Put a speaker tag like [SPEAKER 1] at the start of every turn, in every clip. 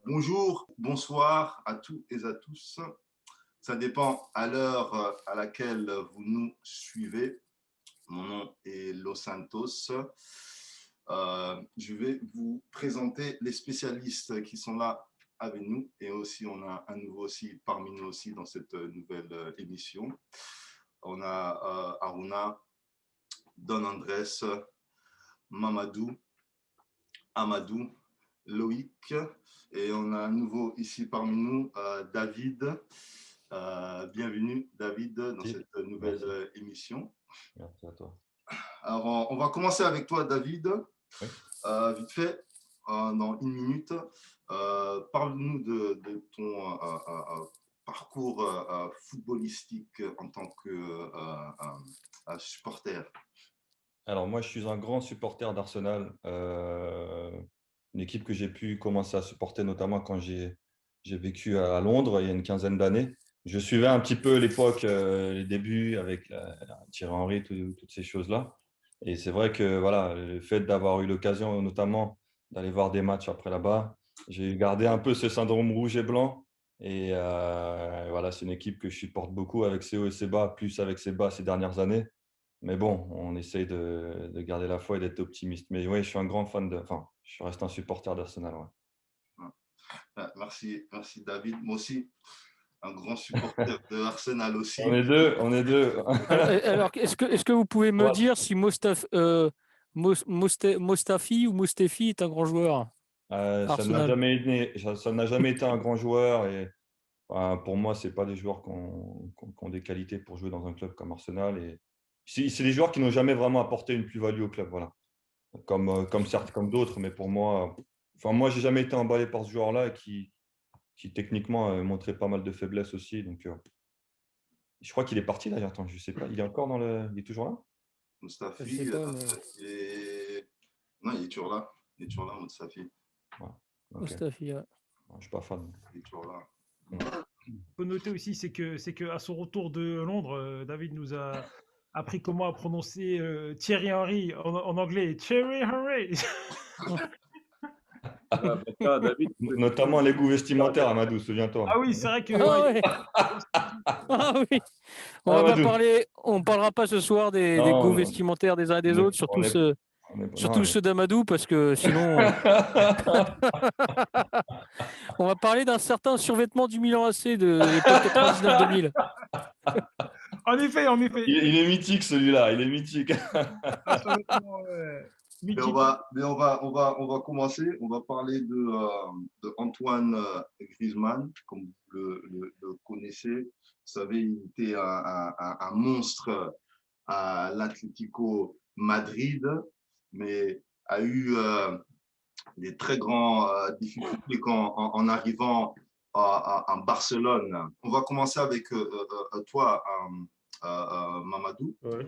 [SPEAKER 1] Bonjour, bonsoir à tous et à tous. Ça dépend à l'heure à laquelle vous nous suivez. Mon nom est Los Santos. Je vais vous présenter les spécialistes qui sont là avec nous et aussi on a un nouveau aussi parmi nous aussi dans cette nouvelle émission. On a Aruna, Don Andrés, Mamadou, Amadou, Loïc, et on a un nouveau ici parmi nous, David. Bienvenue, David, dans cette nouvelle émission.
[SPEAKER 2] Merci à toi.
[SPEAKER 1] Alors, on va commencer avec toi, David.
[SPEAKER 2] Oui.
[SPEAKER 1] Vite fait, dans une minute. Parle-nous de ton parcours footballistique en tant que supporter.
[SPEAKER 2] Alors moi, je suis un grand supporter d'Arsenal, une équipe que j'ai pu commencer à supporter notamment quand j'ai vécu à Londres il y a une quinzaine d'années. Je suivais un petit peu l'époque, les débuts avec Thierry Henry, toutes ces choses-là. Et c'est vrai que voilà, le fait d'avoir eu l'occasion notamment d'aller voir des matchs après là-bas, j'ai gardé un peu ce syndrome rouge et blanc. Et voilà, c'est une équipe que je supporte beaucoup avec ses hauts et ses bas, plus avec ses bas ces dernières années. Mais bon, on essaye de garder la foi et d'être optimiste. Mais oui, je suis un grand fan enfin, je reste un supporter d'Arsenal. Ouais.
[SPEAKER 1] Merci, merci David. Moi aussi, un grand supporter de Arsenal aussi.
[SPEAKER 2] On est deux.
[SPEAKER 3] Alors, est-ce que vous pouvez me
[SPEAKER 2] Ouais.
[SPEAKER 3] dire si Mostafi ou Mostefi est un grand joueur Arsenal?
[SPEAKER 2] Ça n'a jamais été un grand joueur et pour moi, c'est pas des joueurs qui ont des qualités pour jouer dans un club comme Arsenal. Et c'est des joueurs qui n'ont jamais vraiment apporté une plus-value au club, voilà. Comme certes, comme d'autres, mais pour moi, enfin moi, j'ai jamais été emballé par ce joueur-là qui techniquement montrait pas mal de faiblesses aussi. Donc, je crois qu'il est parti d'ailleurs. Attends, je sais pas. Il est encore il est toujours là?
[SPEAKER 3] Je
[SPEAKER 1] Mustafi,
[SPEAKER 3] sais pas, mais
[SPEAKER 1] non, il est toujours là. Il est toujours là, Mustafi.
[SPEAKER 2] Ouais. Ok.
[SPEAKER 3] Mostafi, ouais.
[SPEAKER 2] Je suis pas fan.
[SPEAKER 1] Il est toujours là.
[SPEAKER 4] Faut noter aussi, c'est que à son retour de Londres, David nous a appris comment prononcer Thierry Henry en anglais. Thierry Henry.
[SPEAKER 5] David,
[SPEAKER 2] Notamment les goûts vestimentaires, Amadou, souviens-toi.
[SPEAKER 4] Ah oui, c'est vrai que
[SPEAKER 3] Ah
[SPEAKER 4] ouais,
[SPEAKER 3] ouais, ah oui.
[SPEAKER 2] Amadou.
[SPEAKER 3] On parlera pas ce soir des
[SPEAKER 2] Non,
[SPEAKER 3] goûts
[SPEAKER 2] non,
[SPEAKER 3] vestimentaires des uns et
[SPEAKER 2] on
[SPEAKER 3] des
[SPEAKER 2] est,
[SPEAKER 3] autres,
[SPEAKER 2] on est, non,
[SPEAKER 3] surtout ceux d'Amadou, parce que sinon, on va parler d'un certain survêtement du Milan AC de l'époque 99-2000.
[SPEAKER 4] en effet, en effet.
[SPEAKER 2] il est mythique celui-là, il est mythique.
[SPEAKER 4] Absolument,
[SPEAKER 1] Mais
[SPEAKER 4] mythique.
[SPEAKER 1] on va commencer. On va parler de Antoine Griezmann, comme vous le connaissez. Vous savez, il était un monstre à l'Atlético Madrid, mais a eu des très grandes difficultés en arrivant à Barcelone. On va commencer avec toi, Mamadou.
[SPEAKER 5] Ouais.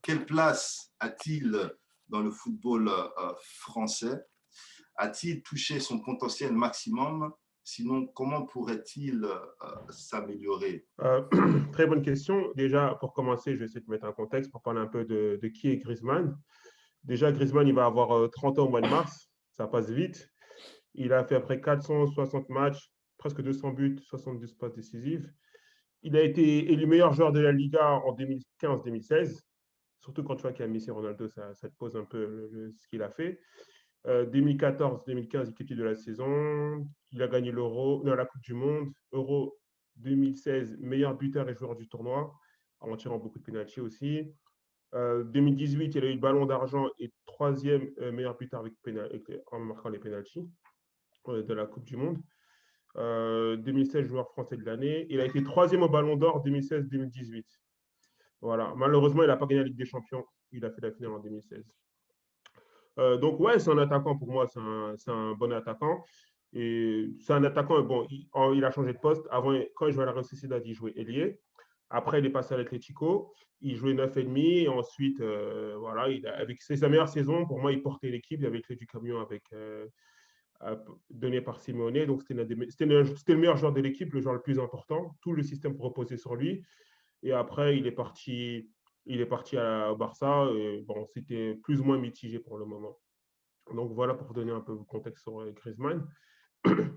[SPEAKER 1] Quelle place a-t-il dans le football français? A-t-il touché son potentiel maximum? Sinon, comment pourrait-il s'améliorer?
[SPEAKER 5] Très bonne question. Déjà, pour commencer, je vais essayer de mettre un contexte pour parler un peu de qui est Griezmann. Déjà, Griezmann, il va avoir 30 ans au mois de mars. Ça passe vite. Il a fait après 460 matchs, presque 200 buts, 72 passes décisives. Il a été élu meilleur joueur de la Liga en 2015-2016. Surtout quand tu vois qu'il y a Messi et Ronaldo, ça te pose un peu ce qu'il a fait. 2014-2015, équipe de la saison. Il a gagné la Coupe du Monde. Euro 2016, meilleur buteur et joueur du tournoi, en tirant beaucoup de pénaltys aussi. 2018, il a eu le ballon d'argent et troisième meilleur buteur en marquant les pénaltys de la Coupe du Monde. 2016, joueur français de l'année. Il a été troisième au ballon d'or 2016-2018. Voilà. Malheureusement, il n'a pas gagné la Ligue des Champions. Il a fait la finale en 2016. Donc, ouais, c'est un attaquant pour moi, c'est un bon attaquant. Et c'est un attaquant, bon, il a changé de poste. Avant, quand il jouait à la Real Sociedad, il jouait ailier. Après, il est passé à l'Atlético. Il jouait 9,5. Et ensuite, voilà, avec sa meilleure saison, pour moi, il portait l'équipe. Il avait clé du camion donné par Simeone. Donc, c'était le meilleur joueur de l'équipe, le joueur le plus important. Tout le système reposait sur lui. Et après, il est parti au Barça. Et bon, c'était plus ou moins mitigé pour le moment. Donc voilà pour vous donner un peu le contexte sur Griezmann.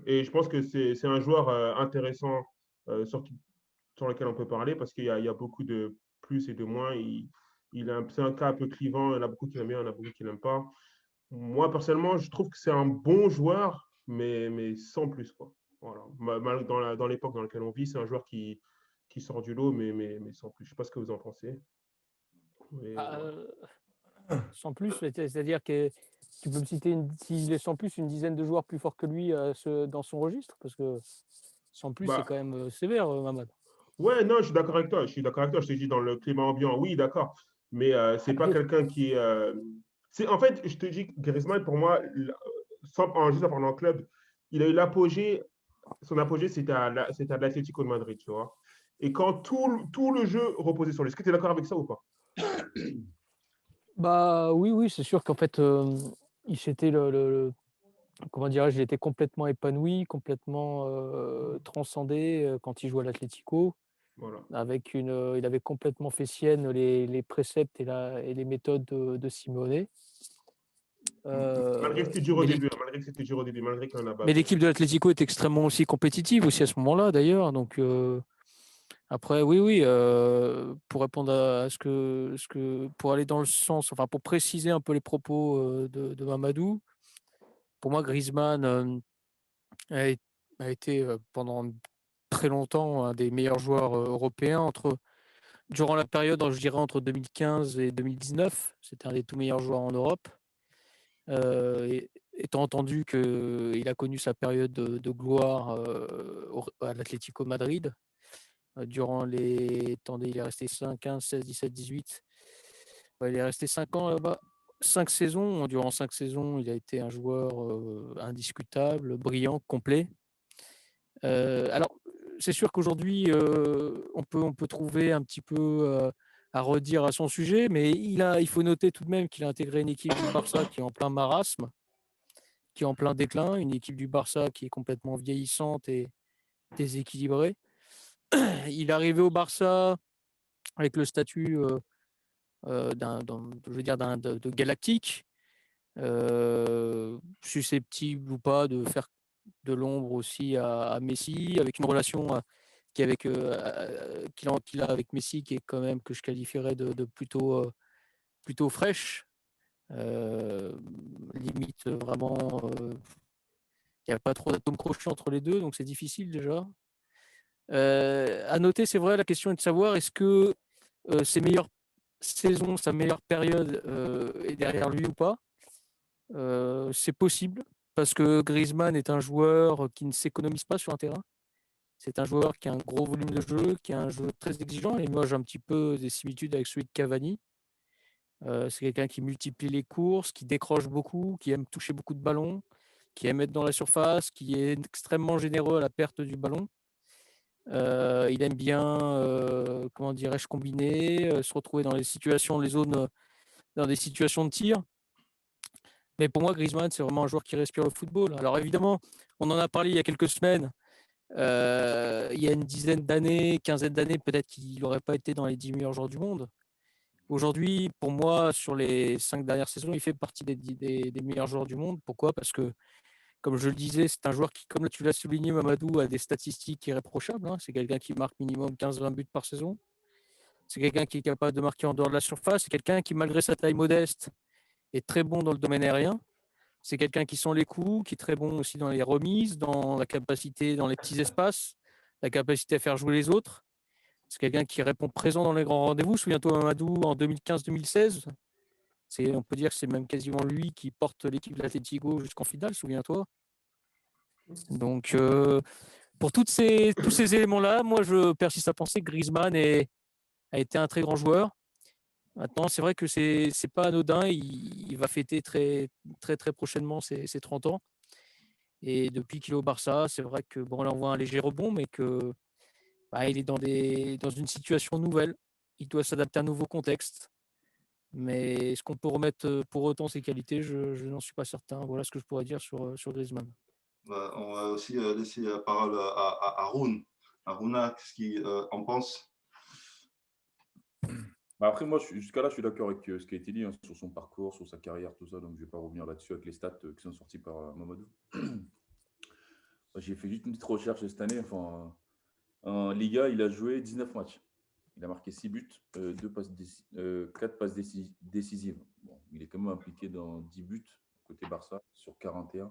[SPEAKER 5] Et je pense que c'est un joueur intéressant sur lequel on peut parler parce qu'il y a beaucoup de plus et de moins. C'est un cas un peu clivant. Il y en a beaucoup qui l'aiment bien, il y en a beaucoup qui l'aiment pas. Moi, personnellement, je trouve que c'est un bon joueur, mais sans plus, quoi. Voilà. Dans l'époque dans laquelle on vit, c'est un joueur qui sort du lot, mais sans plus. Je ne sais pas ce que vous en pensez. Mais,
[SPEAKER 3] Ah,
[SPEAKER 5] voilà.
[SPEAKER 3] sans plus, c'est-à-dire que tu peux me citer, s'il est sans plus, une dizaine de joueurs plus forts que lui dans son registre, parce que sans plus, c'est
[SPEAKER 5] Bah,
[SPEAKER 3] quand même sévère, Mamad.
[SPEAKER 5] ouais, non, je suis d'accord avec toi. Je suis d'accord avec toi. Je te dis dans le climat ambiant, oui, d'accord. Mais c'est pas
[SPEAKER 3] Oui.
[SPEAKER 5] quelqu'un qui est. En fait, je te dis, Griezmann, pour moi, juste en parlant en club, il a eu l'apogée. Son apogée, c'était à l'Atlético de Madrid, tu vois. Et quand tout le jeu reposait sur lui. Est-ce que tu es d'accord avec ça ou pas?
[SPEAKER 3] Bah oui, oui, c'est sûr qu'en fait, il s'était comment dirais-je, il était complètement épanoui, complètement transcendé quand il jouait à l'Atlético.
[SPEAKER 5] Voilà.
[SPEAKER 3] Il avait complètement fait sienne les préceptes et les méthodes de Simeone.
[SPEAKER 5] Malgré que c'était dur au
[SPEAKER 3] Mais
[SPEAKER 5] début, hein, malgré que c'était dur au début, malgré qu'on a
[SPEAKER 3] mais
[SPEAKER 5] bafoué.
[SPEAKER 3] l'équipe de l'Atlético est extrêmement aussi compétitive aussi à ce moment-là d'ailleurs. Donc après, oui, oui, pour répondre à pour aller dans le sens, enfin pour préciser un peu les propos de Mamadou, pour moi Griezmann a, é- a été pendant très longtemps un des meilleurs joueurs européens durant la période, je dirais entre 2015 et 2019. C'était un des tout meilleurs joueurs en Europe. Étant entendu qu'il a connu sa période de gloire à l'Atlético Madrid, durant les. Attendez, il est resté 5, 15, 16, 17, 18. Ouais, il est resté 5 ans là-bas. 5 saisons. Durant 5 saisons, il a été un joueur indiscutable, brillant, complet. Alors, c'est sûr qu'aujourd'hui, on peut trouver un petit peu à redire à son sujet, mais il faut noter tout de même qu'il a intégré une équipe du Barça qui est en plein marasme, qui est en plein déclin, une équipe du Barça qui est complètement vieillissante et déséquilibrée. Il est arrivé au Barça avec le statut je veux dire de galactique, susceptible ou pas de faire de l'ombre aussi à Messi, avec une relation qu'il a avec Messi qui est quand même que je qualifierais de plutôt fraîche, limite vraiment. Il n'y a pas trop d'atomes crochus entre les deux, donc c'est difficile déjà. À noter, c'est vrai, la question est de savoir est-ce que ses meilleures saisons, sa meilleure période est derrière lui ou pas. C'est possible, parce que Griezmann est un joueur qui ne s'économise pas sur un terrain. C'est un joueur qui a un gros volume de jeu, qui a un jeu très exigeant. Et moi, j'ai un petit peu des similitudes avec celui de Cavani. C'est quelqu'un qui multiplie les courses, qui décroche beaucoup, qui aime toucher beaucoup de ballons, qui aime être dans la surface, qui est extrêmement généreux à la perte du ballon. Il aime bien, comment dirais-je, combiner, se retrouver dans les zones, dans des situations de tir. Mais pour moi, Griezmann, c'est vraiment un joueur qui respire le football. Alors évidemment, on en a parlé il y a quelques semaines. Il y a une dizaine d'années, quinzaine d'années, peut-être qu'il n'aurait pas été dans les 10 meilleurs joueurs du monde. Aujourd'hui, pour moi, sur les 5 dernières saisons, il fait partie des meilleurs joueurs du monde. Pourquoi? Parce que, comme je le disais, c'est un joueur qui, comme tu l'as souligné, Mamadou, a des statistiques irréprochables. C'est quelqu'un qui marque minimum 15-20 buts par saison. C'est quelqu'un qui est capable de marquer en dehors de la surface. C'est quelqu'un qui, malgré sa taille modeste, est très bon dans le domaine aérien. C'est quelqu'un qui sent les coups, qui est très bon aussi dans les remises, dans la capacité, dans les petits espaces, la capacité à faire jouer les autres. C'est quelqu'un qui répond présent dans les grands rendez-vous. Souviens-toi, Mamadou, en 2015-2016, on peut dire que c'est même quasiment lui qui porte l'équipe de l'Atlético jusqu'en finale, souviens-toi. Donc, pour tous ces éléments-là, moi, je persiste à penser que Griezmann a été un très grand joueur. Maintenant, c'est vrai que c'est pas anodin. Il va fêter très, très, très prochainement ses 30 ans. Et depuis qu'il est au Barça, c'est vrai que bon, là, on voit un léger rebond, mais que il est dans une situation nouvelle. Il doit s'adapter à un nouveau contexte. Mais est-ce qu'on peut remettre pour autant ses qualités? Je n'en suis pas certain. Voilà ce que je pourrais dire sur Griezmann.
[SPEAKER 1] On va aussi laisser la parole à Haroun. Harouna, qu'est-ce qu'il en pense?
[SPEAKER 6] Bah, après, moi, jusqu'à là, je suis d'accord avec ce qui a été dit sur son parcours, sur sa carrière, tout ça. Donc, je ne vais pas revenir là-dessus avec les stats qui sont sortis par Mamadou. J'ai fait juste une petite recherche cette année. Enfin, en Liga, il a joué 19 matchs. Il a marqué 6 buts, 4 passes décisives. Bon, il est quand même impliqué dans 10 buts côté Barça sur 41,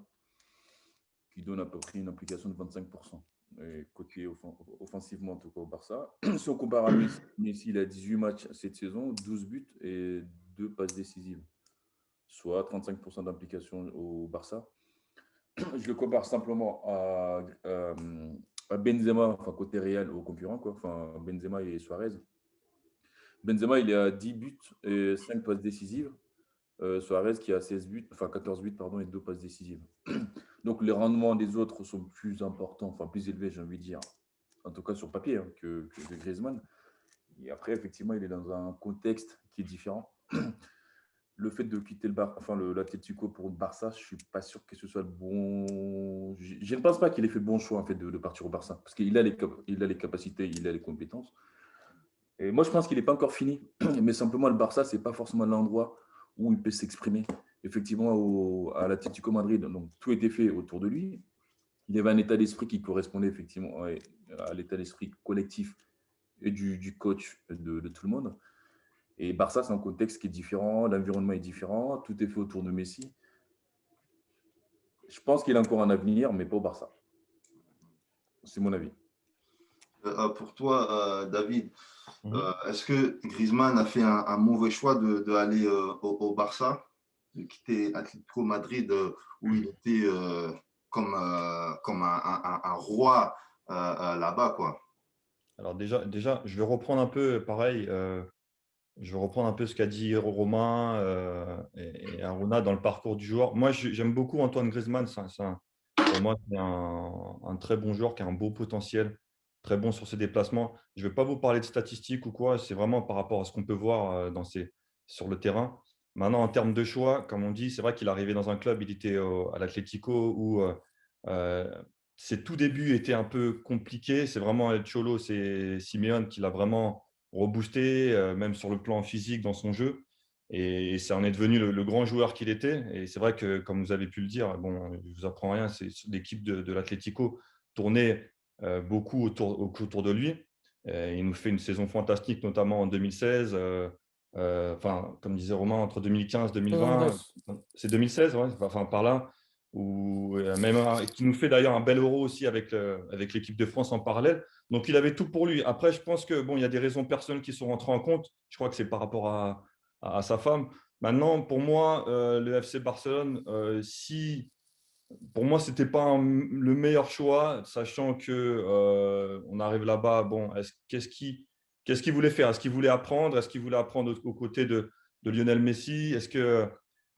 [SPEAKER 6] qui donne à peu près une implication de 25%. Et côté offensivement, en tout cas au Barça. Si on compare à Messi, Messi, il a 18 matchs cette saison, 12 buts et 2 passes décisives, soit 35% d'implication au Barça. Je le compare simplement à Benzema, enfin côté Real, aux concurrents, quoi. Enfin, Benzema et Suarez. Benzema, il est à 10 buts et 5 passes décisives. Suarez qui a 16 buts, enfin 14 buts, pardon, et 2 passes décisives. Donc les rendements des autres sont plus importants, enfin plus élevés, j'ai envie de dire, en tout cas sur papier, hein, que Griezmann. Et après, effectivement, il est dans un contexte qui est différent. Le fait de quitter l'Atlético pour le Barça, je ne suis pas sûr que ce soit le bon. Je ne pense pas qu'il ait fait le bon choix en fait, de partir au Barça, parce qu'il a les capacités, il a les compétences. Et moi, je pense qu'il n'est pas encore fini, mais simplement le Barça, ce n'est pas forcément l'endroit où il peut s'exprimer. Effectivement, à l'Atlético Madrid, donc tout était fait autour de lui. Il avait un état d'esprit qui correspondait effectivement à l'état d'esprit collectif et du coach de tout le monde. Et Barça, c'est un contexte qui est différent, l'environnement est différent, tout est fait autour de Messi. Je pense qu'il a encore un avenir, mais pas au Barça. C'est mon avis.
[SPEAKER 1] Pour toi, David, est-ce que Griezmann a fait un mauvais choix d'aller au Barça, de quitter Atlético Madrid où il était comme un roi là-bas, quoi?
[SPEAKER 2] Alors déjà, je vais reprendre un peu, pareil, je vais reprendre un peu ce qu'a dit Romain et Aruna dans le parcours du joueur. Moi, j'aime beaucoup Antoine Griezmann. Pour moi, c'est un très bon joueur qui a un beau potentiel, très bon sur ses déplacements. Je ne vais pas vous parler de statistiques ou quoi, c'est vraiment par rapport à ce qu'on peut voir sur le terrain. Maintenant, en termes de choix, comme on dit, c'est vrai qu'il est arrivé dans un club, il était à l'Atlético où euh, ses tout débuts étaient un peu compliqués. C'est vraiment El Cholo, c'est Simeone qui l'a vraiment reboosté, même sur le plan physique dans son jeu. Et ça en est devenu le grand joueur qu'il était. Et c'est vrai que, comme vous avez pu le dire, bon, je ne vous apprends rien, c'est l'équipe de l'Atlético tournait beaucoup autour de lui. Il nous fait une saison fantastique, notamment en 2016. Enfin, comme disait Romain, entre 2015 et 2020, c'est 2016, ouais, enfin par là, qui nous fait d'ailleurs un bel Euro aussi avec l'équipe de France en parallèle. Donc il avait tout pour lui. Après, je pense que bon, il y a des raisons personnelles qui sont rentrées en compte. Je crois que c'est par rapport à sa femme. Maintenant, pour moi, le FC Barcelone, pour moi, c'était pas le meilleur choix, sachant que on arrive là-bas. Bon, qu'est-ce qu'il voulait faire? Est-ce qu'il voulait apprendre? Est-ce qu'il voulait apprendre aux côtés de Lionel Messi? Est-ce que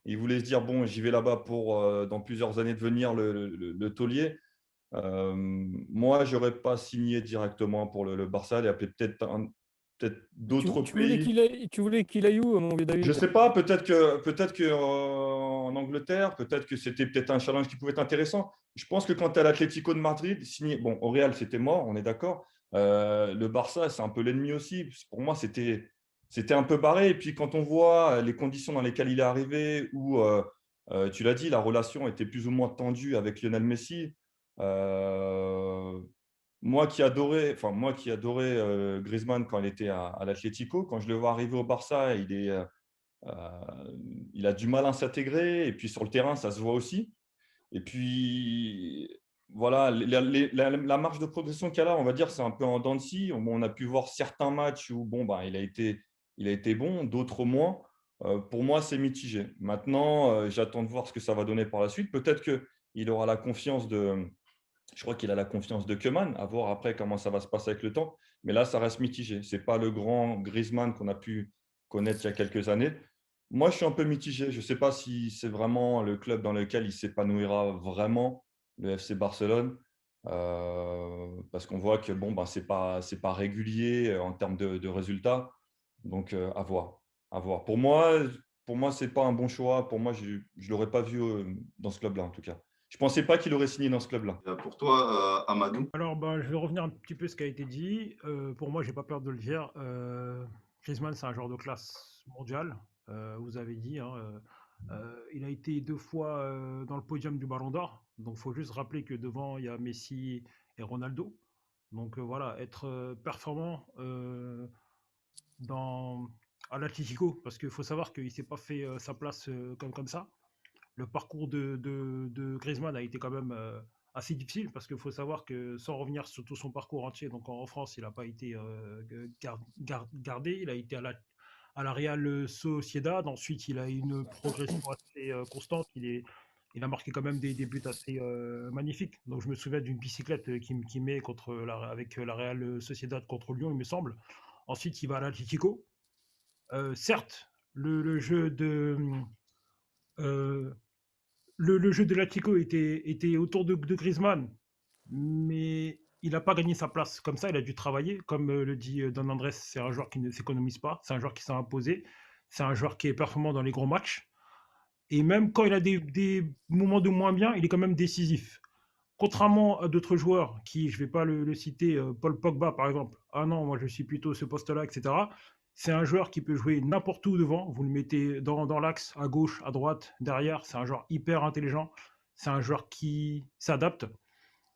[SPEAKER 2] il voulait se dire bon, j'y vais là-bas pour dans plusieurs années devenir le taulier? Moi, j'aurais pas signé directement pour le Barça. Il y a peut-être d'autres pays.
[SPEAKER 3] Tu voulais qu'il aille où, mon vieux
[SPEAKER 2] Je
[SPEAKER 3] David?
[SPEAKER 2] sais pas, peut-être que en Angleterre, peut-être que c'était peut-être un challenge qui pouvait être intéressant. Je pense que quand tu es à l'Atlético de Madrid, signé, bon, au Real, c'était mort, on est d'accord. Le Barça, c'est un peu l'ennemi aussi. Pour moi, c'était un peu barré. Et puis quand on voit les conditions dans lesquelles il est arrivé, où tu l'as dit, la relation était plus ou moins tendue avec Lionel Messi. euh, moi qui adorais Griezmann quand il était à l'Atlético, quand je le vois arriver au Barça, il a du mal à s'intégrer. Et puis sur le terrain, ça se voit aussi. Et puis voilà, la marge de progression qu'il y a là, on va dire, c'est un peu en dents de scie. On a pu voir certains matchs où bon, bah, il a été bon, d'autres moins. Pour moi, c'est mitigé. Maintenant, j'attends de voir ce que ça va donner par la suite. Peut-être qu'il aura la confiance je crois qu'il a la confiance de Koeman, à voir après comment ça va se passer avec le temps. Mais là, ça reste mitigé. Ce n'est pas le grand Griezmann qu'on a pu connaître il y a quelques années. Moi, je suis un peu mitigé. Je ne sais pas si c'est vraiment le club dans lequel il s'épanouira vraiment, le FC Barcelone, parce qu'on voit que bon, ben, ce n'est pas régulier en termes de résultats. Donc, à voir. À voir. Pour moi, ce n'est pas un bon choix. Pour moi, je ne l'aurais pas vu dans ce club-là, en tout cas. Je ne pensais pas qu'il aurait signé dans ce club-là.
[SPEAKER 1] Pour toi, Amadou?
[SPEAKER 4] Alors, bah, je vais revenir un petit peu à ce qui a été dit. Pour moi, j'ai pas peur de le dire. Griezmann, c'est un joueur de classe mondiale. Vous avez dit, hein, il a été 2 fois dans le podium du Ballon d'Or. Donc, il faut juste rappeler que devant, il y a Messi et Ronaldo. Donc, voilà, être performant dans, à l'Atlético, parce qu'il faut savoir qu'il ne s'est pas fait sa place comme ça. Le parcours de Griezmann a été quand même assez difficile, parce qu'il faut savoir que sans revenir sur tout son parcours entier, donc en France, il n'a pas été gardé, il a été à la Real Sociedad, ensuite il a eu une progression assez constante, il a marqué quand même des buts assez magnifiques. Donc je me souviens d'une bicyclette qui met avec la Real Sociedad contre Lyon, il me semble. Ensuite, il va à l'Atlético. Certes, le jeu euh, le jeu de l'Atlético était autour de Griezmann, mais il n'a pas gagné sa place comme ça. Il a dû travailler. Comme le dit Don Andrés, c'est un joueur qui ne s'économise pas. C'est un joueur qui s'est imposé. C'est un joueur qui est performant dans les gros matchs. Et même quand il a des moments de moins bien, il est quand même décisif. Contrairement à d'autres joueurs qui, je ne vais pas le citer, Paul Pogba par exemple, ah non, moi je suis plutôt ce poste-là, etc. C'est un joueur qui peut jouer n'importe où devant. Vous le mettez dans l'axe, à gauche, à droite, derrière. C'est un joueur hyper intelligent. C'est un joueur qui s'adapte.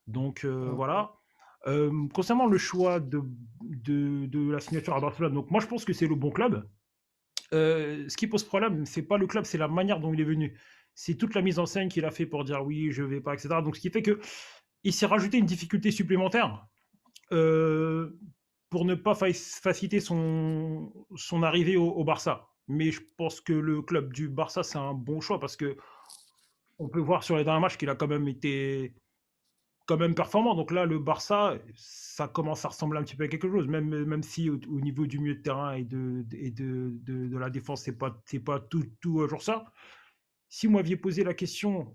[SPEAKER 4] Donc voilà. Concernant le choix de la signature à Barcelone, donc moi je pense que c'est le bon club. Ce qui pose problème, c'est pas le club, c'est la manière dont il est venu. C'est toute la mise en scène qu'il a fait pour dire oui, je vais pas, etc. Donc ce qui fait que il s'est rajouté une difficulté supplémentaire euh, pour ne pas faciliter son arrivée au Barça. Mais je pense que le club du Barça, c'est un bon choix parce que on peut voir sur les derniers matchs qu'il a quand même été quand même performant. Donc là, le Barça, ça commence à ressembler un petit peu à quelque chose, même si au niveau du milieu de terrain et de la défense, c'est pas tout jour ça. Si vous m'aviez posé la question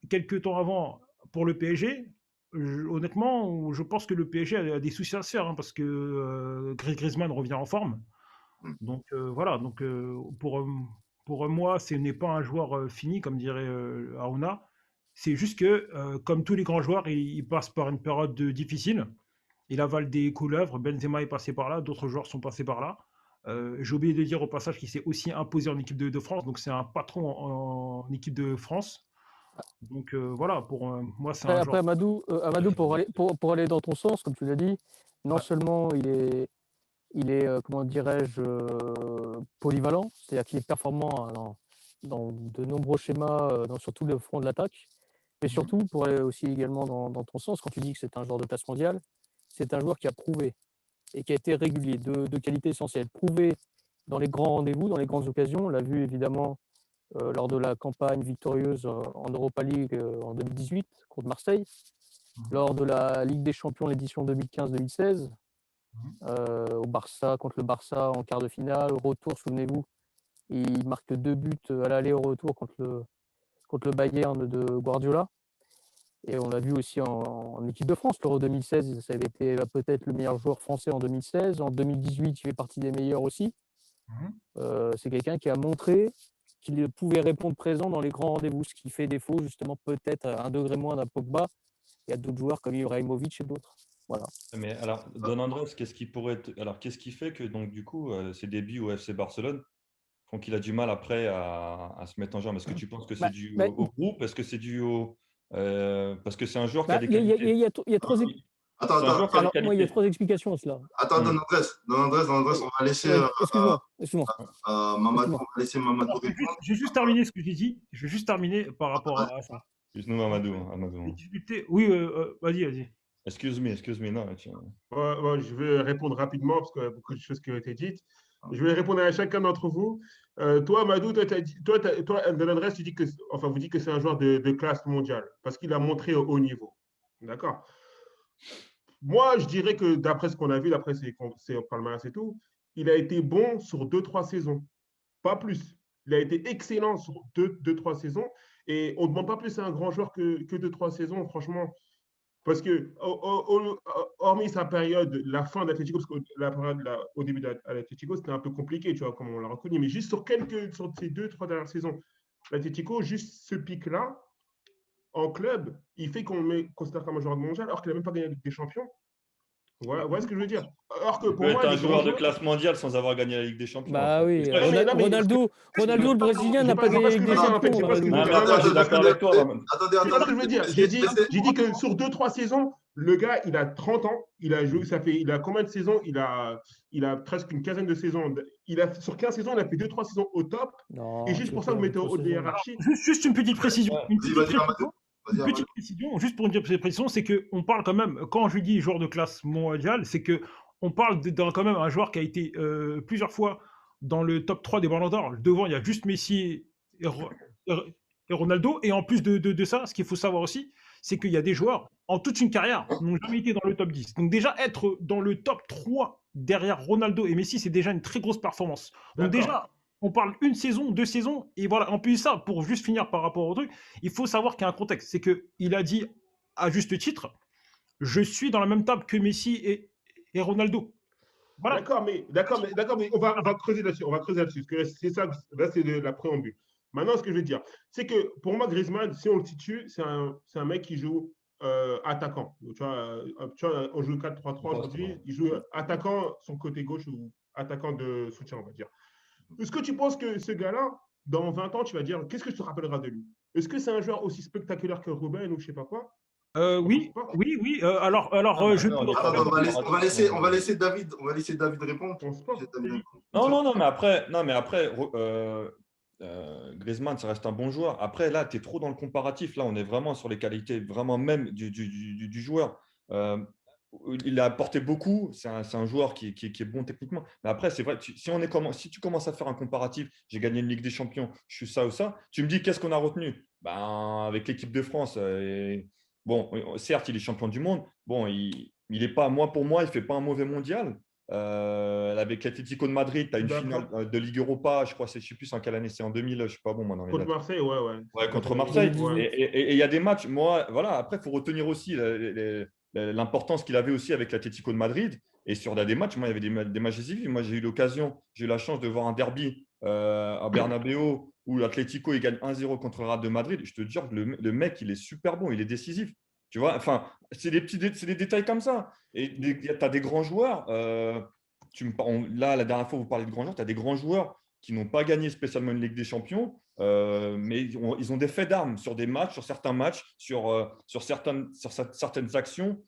[SPEAKER 4] quelques temps avant pour le PSG, honnêtement, je pense que le PSG a des soucis à se faire hein, parce que Griezmann revient en forme. Donc voilà, donc pour moi, ce n'est pas un joueur fini, comme dirait Aouna. C'est juste que, comme tous les grands joueurs, il passe par une période difficile. Il avale des couleuvres. Benzema est passé par là, d'autres joueurs sont passés par là. J'ai oublié de dire au passage qu'il s'est aussi imposé en équipe de France, donc c'est un patron en équipe de France. Donc voilà, pour moi, c'est un
[SPEAKER 3] Après,
[SPEAKER 4] joueur.
[SPEAKER 3] Amadou pour aller dans ton sens, comme tu l'as dit, non
[SPEAKER 4] Ouais.
[SPEAKER 3] seulement il est comment dirais-je, polyvalent, c'est-à-dire qu'il est performant dans de nombreux schémas sur tout le front de l'attaque, mais surtout, pour aller aussi également dans ton sens, quand tu dis que c'est un joueur de classe mondiale, c'est un joueur qui a prouvé et qui a été régulier, de qualité essentielle, prouvé dans les grands rendez-vous, dans les grandes occasions. On l'a vu évidemment lors de la campagne victorieuse en Europa League en 2018 contre Marseille, lors de la Ligue des Champions l'édition 2015-2016, au Barça, contre le Barça en quart de finale, au retour, souvenez-vous, il marque 2 buts à l'aller au retour contre le Bayern de Guardiola. Et on l'a vu aussi en équipe de France, l'Euro 2016, ça avait été peut-être le meilleur joueur français en 2016. En 2018, il fait partie des meilleurs aussi. C'est quelqu'un qui a montré qu'il pouvait répondre présent dans les grands rendez-vous, ce qui fait défaut justement peut-être un degré moins d'un Pogba. Il y a d'autres joueurs comme Ibrahimovic et d'autres. Voilà.
[SPEAKER 2] Mais alors, Don Andrés, qu'est-ce qui fait que donc du coup ses débuts au FC Barcelone font qu'il a du mal après à se mettre en jambe? Est-ce que tu penses que c'est dû au groupe? Est-ce que c'est dû parce que c'est un joueur qui a des qualités.
[SPEAKER 3] Il y a trois
[SPEAKER 2] C'est un joueur qui a des
[SPEAKER 3] alors, moi, il y a
[SPEAKER 2] qualités.
[SPEAKER 3] 3 explications à cela.
[SPEAKER 1] Attends, Don Andrés, on va laisser
[SPEAKER 3] Excuse-moi.
[SPEAKER 1] Mamadou, on va laisser Mamadou
[SPEAKER 4] Alors,
[SPEAKER 1] répondre.
[SPEAKER 4] je vais juste terminer ce que j'ai dit. Je vais juste terminer par rapport à ça.
[SPEAKER 2] Excuse-nous, Amadou.
[SPEAKER 4] Les difficultés. Oui, vas-y.
[SPEAKER 2] Excuse me, non.
[SPEAKER 5] Je vais répondre rapidement parce qu'il y a beaucoup de choses qui ont été dites. Je vais répondre à chacun d'entre vous. Toi, Madou, Don Andrés, tu dis que, enfin, vous dites que c'est un joueur de classe mondiale parce qu'il a montré au haut niveau. D'accord. Moi, je dirais que d'après ce qu'on a vu, d'après ses palmarès et tout, il a été bon sur 2-3 saisons, pas plus. Il a été excellent sur 2-3 saisons et on ne demande pas plus à un grand joueur que 2-3 saisons, franchement. Parce que, hormis sa période, la fin d'Atletico, parce que la période au début d'Atletico, c'était un peu compliqué, tu vois, comme on l'a reconnu, mais juste sur ces 2-3 dernières saisons, l'Atletico, juste ce pic-là, en club, il fait qu'on considère comme un joueur mondial, alors qu'il n'a même pas gagné la Ligue des Champions. Voilà ce que je veux dire. Alors que
[SPEAKER 2] Tu
[SPEAKER 5] pour
[SPEAKER 2] peux être
[SPEAKER 5] moi,
[SPEAKER 2] un
[SPEAKER 5] les grands
[SPEAKER 2] joueur de
[SPEAKER 5] joueurs.
[SPEAKER 2] classe mondiale sans avoir gagné la Ligue des Champions.
[SPEAKER 3] Bah
[SPEAKER 2] Après.
[SPEAKER 3] oui,
[SPEAKER 2] C'est ça,
[SPEAKER 5] Non, mais, non, mais
[SPEAKER 3] Ronaldo, le Brésilien,
[SPEAKER 5] j'ai
[SPEAKER 3] n'a pas
[SPEAKER 5] pas
[SPEAKER 3] gagné
[SPEAKER 5] ce
[SPEAKER 3] avec
[SPEAKER 5] que
[SPEAKER 3] des
[SPEAKER 5] je veux dire, en fait,
[SPEAKER 3] champions,
[SPEAKER 5] j'ai pas ce que je veux
[SPEAKER 2] Non,
[SPEAKER 5] dire.
[SPEAKER 2] mais après, je suis d'accord avec toi.
[SPEAKER 1] Attendez,
[SPEAKER 5] C'est pas ce que je veux dire. J'ai dit que sur 2-3 saisons, le gars, il a 30 ans, il a joué, il a combien de saisons? Il a presque une quinzaine de saisons. Sur 15 saisons, il a fait 2-3 saisons au top. Et
[SPEAKER 3] Non,
[SPEAKER 5] juste
[SPEAKER 3] c'est
[SPEAKER 5] pour ça, vous
[SPEAKER 3] pas
[SPEAKER 5] mettez au
[SPEAKER 3] trop
[SPEAKER 5] haut de la
[SPEAKER 3] saison.
[SPEAKER 5] hiérarchie.
[SPEAKER 4] Juste une petite précision.
[SPEAKER 2] Ouais.
[SPEAKER 4] Une
[SPEAKER 1] Vas-y,
[SPEAKER 4] petite
[SPEAKER 1] vas-y,
[SPEAKER 4] précision.
[SPEAKER 1] Amadou.
[SPEAKER 4] Une
[SPEAKER 1] Vas-y,
[SPEAKER 4] petite
[SPEAKER 1] Amadou.
[SPEAKER 4] précision, juste pour une petite précision, c'est qu'on parle quand même, quand je dis joueur de classe mondiale, c'est qu'on parle d'un quand même un joueur qui a été plusieurs fois dans le top 3 des ballons d'or. Devant, il y a juste Messi et Ronaldo. Et en plus de ça, ce qu'il faut savoir aussi, c'est qu'il y a des joueurs, en toute une carrière, n'ont jamais été dans le top 10. Donc déjà, être dans le top 3 derrière Ronaldo et Messi, c'est déjà une très grosse performance. Donc
[SPEAKER 5] D'accord.
[SPEAKER 4] déjà, on parle une saison, 2 saisons, et voilà. En plus de ça, pour juste finir par rapport au truc, il faut savoir qu'il y a un contexte. C'est qu'il a dit, à juste titre, je suis dans la même table que Messi et Ronaldo. Voilà.
[SPEAKER 5] D'accord, mais on va creuser là-dessus. On va creuser là-dessus. Parce que c'est ça, là, c'est la préambule. Maintenant, ce que je veux dire, c'est que pour moi, Griezmann, si on le situe, c'est un mec qui joue attaquant. Tu vois, on joue 4-3-3 aujourd'hui. Il joue attaquant sur le côté gauche ou attaquant de soutien, on va dire. Est-ce que tu penses que ce gars-là, dans 20 ans, tu vas dire, qu'est-ce que tu te rappelleras de lui? Est-ce que c'est un joueur aussi spectaculaire que Robben ou je sais pas quoi? Je pense
[SPEAKER 4] Oui,
[SPEAKER 5] pas.
[SPEAKER 4] oui. Alors,
[SPEAKER 2] Ah,
[SPEAKER 4] je
[SPEAKER 2] après, on est pas
[SPEAKER 1] Attends,
[SPEAKER 2] dans le comparatif.
[SPEAKER 1] on va laisser David répondre.
[SPEAKER 5] Je pense pas.
[SPEAKER 2] Non, mais après Griezmann, ça reste un bon joueur. Après, là, tu es trop dans le comparatif. Là, on est vraiment sur les qualités vraiment même du joueur. Euh, il a apporté beaucoup. C'est un joueur qui est bon techniquement. Mais après, c'est vrai, si tu commences à faire un comparatif, j'ai gagné une Ligue des Champions, je suis ça ou ça, tu me dis qu'est-ce qu'on a retenu? Ben, avec l'équipe de France. Bon, certes, il est champion du monde. Bon, il est pas, moi, pour moi, il ne fait pas un mauvais mondial. Avec l'Atlético de Madrid, tu as une finale
[SPEAKER 5] D'accord.
[SPEAKER 2] de Ligue Europa, je crois, je ne sais plus en quelle année, c'est en 2000, je ne suis pas bon moi dans les
[SPEAKER 5] Contre
[SPEAKER 2] dates.
[SPEAKER 5] Marseille, ouais.
[SPEAKER 2] Ouais, contre Marseille.
[SPEAKER 3] 2018.
[SPEAKER 2] Et il y a des matchs, moi, voilà, après, il faut retenir aussi l'importance qu'il avait aussi avec l'Atlético de Madrid. Et sur des matchs, moi, il y avait des matchs décisifs. Moi, j'ai eu la chance de voir un derby à Bernabeu où l'Atlético il gagne 1-0 contre le Real de Madrid. Je te dis que le mec, il est super bon, il est décisif. Tu vois, enfin, c'est des détails comme ça. Et tu as des grands joueurs. Là, la dernière fois, vous parlez de grands joueurs, tu as des grands joueurs qui n'ont pas gagné spécialement une Ligue des Champions, mais ils ont des faits d'armes sur des matchs, sur certains matchs, sur certaines actions.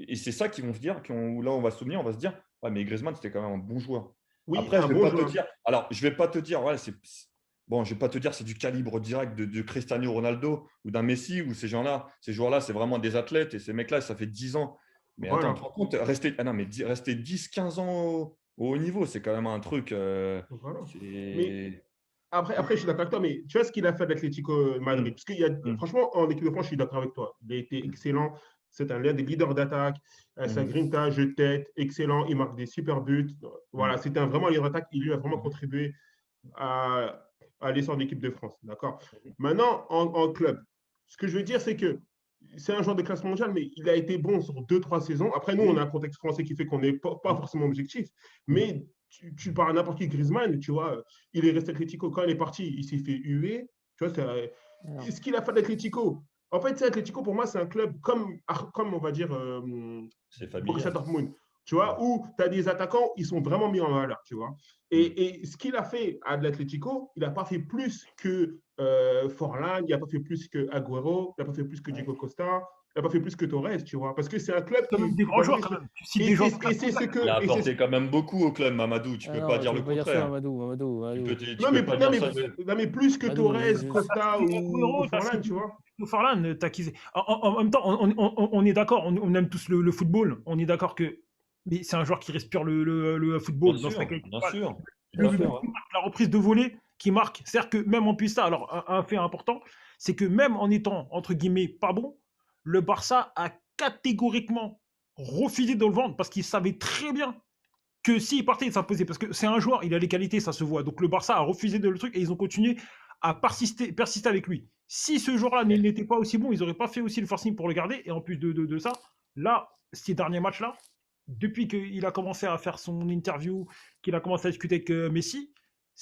[SPEAKER 2] Et c'est ça qu'ils vont se dire, là, on va se souvenir, on va se dire, ouais, mais Griezmann, c'était quand même un bon joueur.
[SPEAKER 5] Oui,
[SPEAKER 2] Après,
[SPEAKER 5] un
[SPEAKER 2] je vais
[SPEAKER 5] bon
[SPEAKER 2] pas
[SPEAKER 5] joueur.
[SPEAKER 2] te dire, alors, je vais pas te dire, ouais, bon, je vais pas te dire c'est du calibre direct de Cristiano Ronaldo ou d'un Messi ou ces joueurs-là, c'est vraiment des athlètes et ces mecs-là, ça fait 10 ans. Mais attends,
[SPEAKER 5] Voilà.
[SPEAKER 2] tu te rends compte, rester 10-15 ans au haut niveau, c'est quand même un truc.
[SPEAKER 5] Voilà. Mais
[SPEAKER 2] C'est.
[SPEAKER 5] après, je suis d'accord avec toi, mais tu vois ce qu'il a fait à l'Atlético Madrid. Parce franchement, en équipe de France, je suis d'accord avec toi. Il a été excellent. C'est l'un des leaders d'attaque. Sa grinta, jeu de tête, excellent. Il marque des super buts. Voilà, c'était vraiment un leader d'attaque. Il lui a vraiment contribué à l'essor de l'équipe de France. D'accord. Maintenant, en club, ce que je veux dire, c'est que c'est un joueur de classe mondiale, mais il a été bon sur 2-3 saisons. Après, nous, on a un contexte français qui fait qu'on n'est pas forcément objectif. Mais tu parles à n'importe qui, Griezmann, tu vois, il est resté à Atlético. Quand il est parti, il s'est fait huer. Tu vois, ce qu'il a fait à l'Atlético. En fait, Atlético, pour moi, c'est un club comme on va dire,
[SPEAKER 2] C'est
[SPEAKER 5] Borussia
[SPEAKER 2] familial.
[SPEAKER 5] Dortmund. Tu vois, où tu as des attaquants, ils sont vraiment mis en valeur, tu vois. Et ce qu'il a fait à l'Atlético, il n'a pas fait plus que Forlan, il n'a pas fait plus que Agüero, il n'a pas fait plus que Diego Costa, il n'a pas fait plus que Torres, tu vois. Parce que c'est un club
[SPEAKER 4] Quand même des grands joueurs, quand même. Tu cites des joueurs.
[SPEAKER 5] Et c'est ce que.
[SPEAKER 2] Il a apporté quand même beaucoup au club, Mamadou. Tu
[SPEAKER 3] Ah
[SPEAKER 2] peux
[SPEAKER 3] non,
[SPEAKER 2] pas dire
[SPEAKER 3] tu
[SPEAKER 2] le
[SPEAKER 3] peux pas dire ça,
[SPEAKER 2] contraire.
[SPEAKER 3] Mamadou.
[SPEAKER 2] Tu
[SPEAKER 5] Non,
[SPEAKER 2] peux pas dire ça.
[SPEAKER 5] non, mais plus que
[SPEAKER 3] Madou,
[SPEAKER 5] Torres, Costa ou Forlan, tu vois.
[SPEAKER 4] Farlan, en même temps, on est d'accord, on aime tous le football. On est d'accord que mais c'est un joueur qui respire le football
[SPEAKER 2] Bien
[SPEAKER 4] dans sa
[SPEAKER 2] sûr,
[SPEAKER 4] qualité.
[SPEAKER 2] bien sûr.
[SPEAKER 4] La reprise de volée qui marque, c'est-à-dire que même en plus ça, alors un fait important, c'est que même en étant entre guillemets pas bon, le Barça a catégoriquement refusé de le vendre parce qu'il savait très bien que s'il partait, il s'imposait. Parce que c'est un joueur, il a les qualités, ça se voit. Donc le Barça a refusé de le truc et ils ont continué à persister avec lui. Si ce joueur-là n'était pas aussi bon, ils n'auraient pas fait aussi le forcing pour le garder. Et en plus de ça, là, ces derniers matchs-là, depuis qu'il a commencé à faire son interview, qu'il a commencé à discuter avec Messi,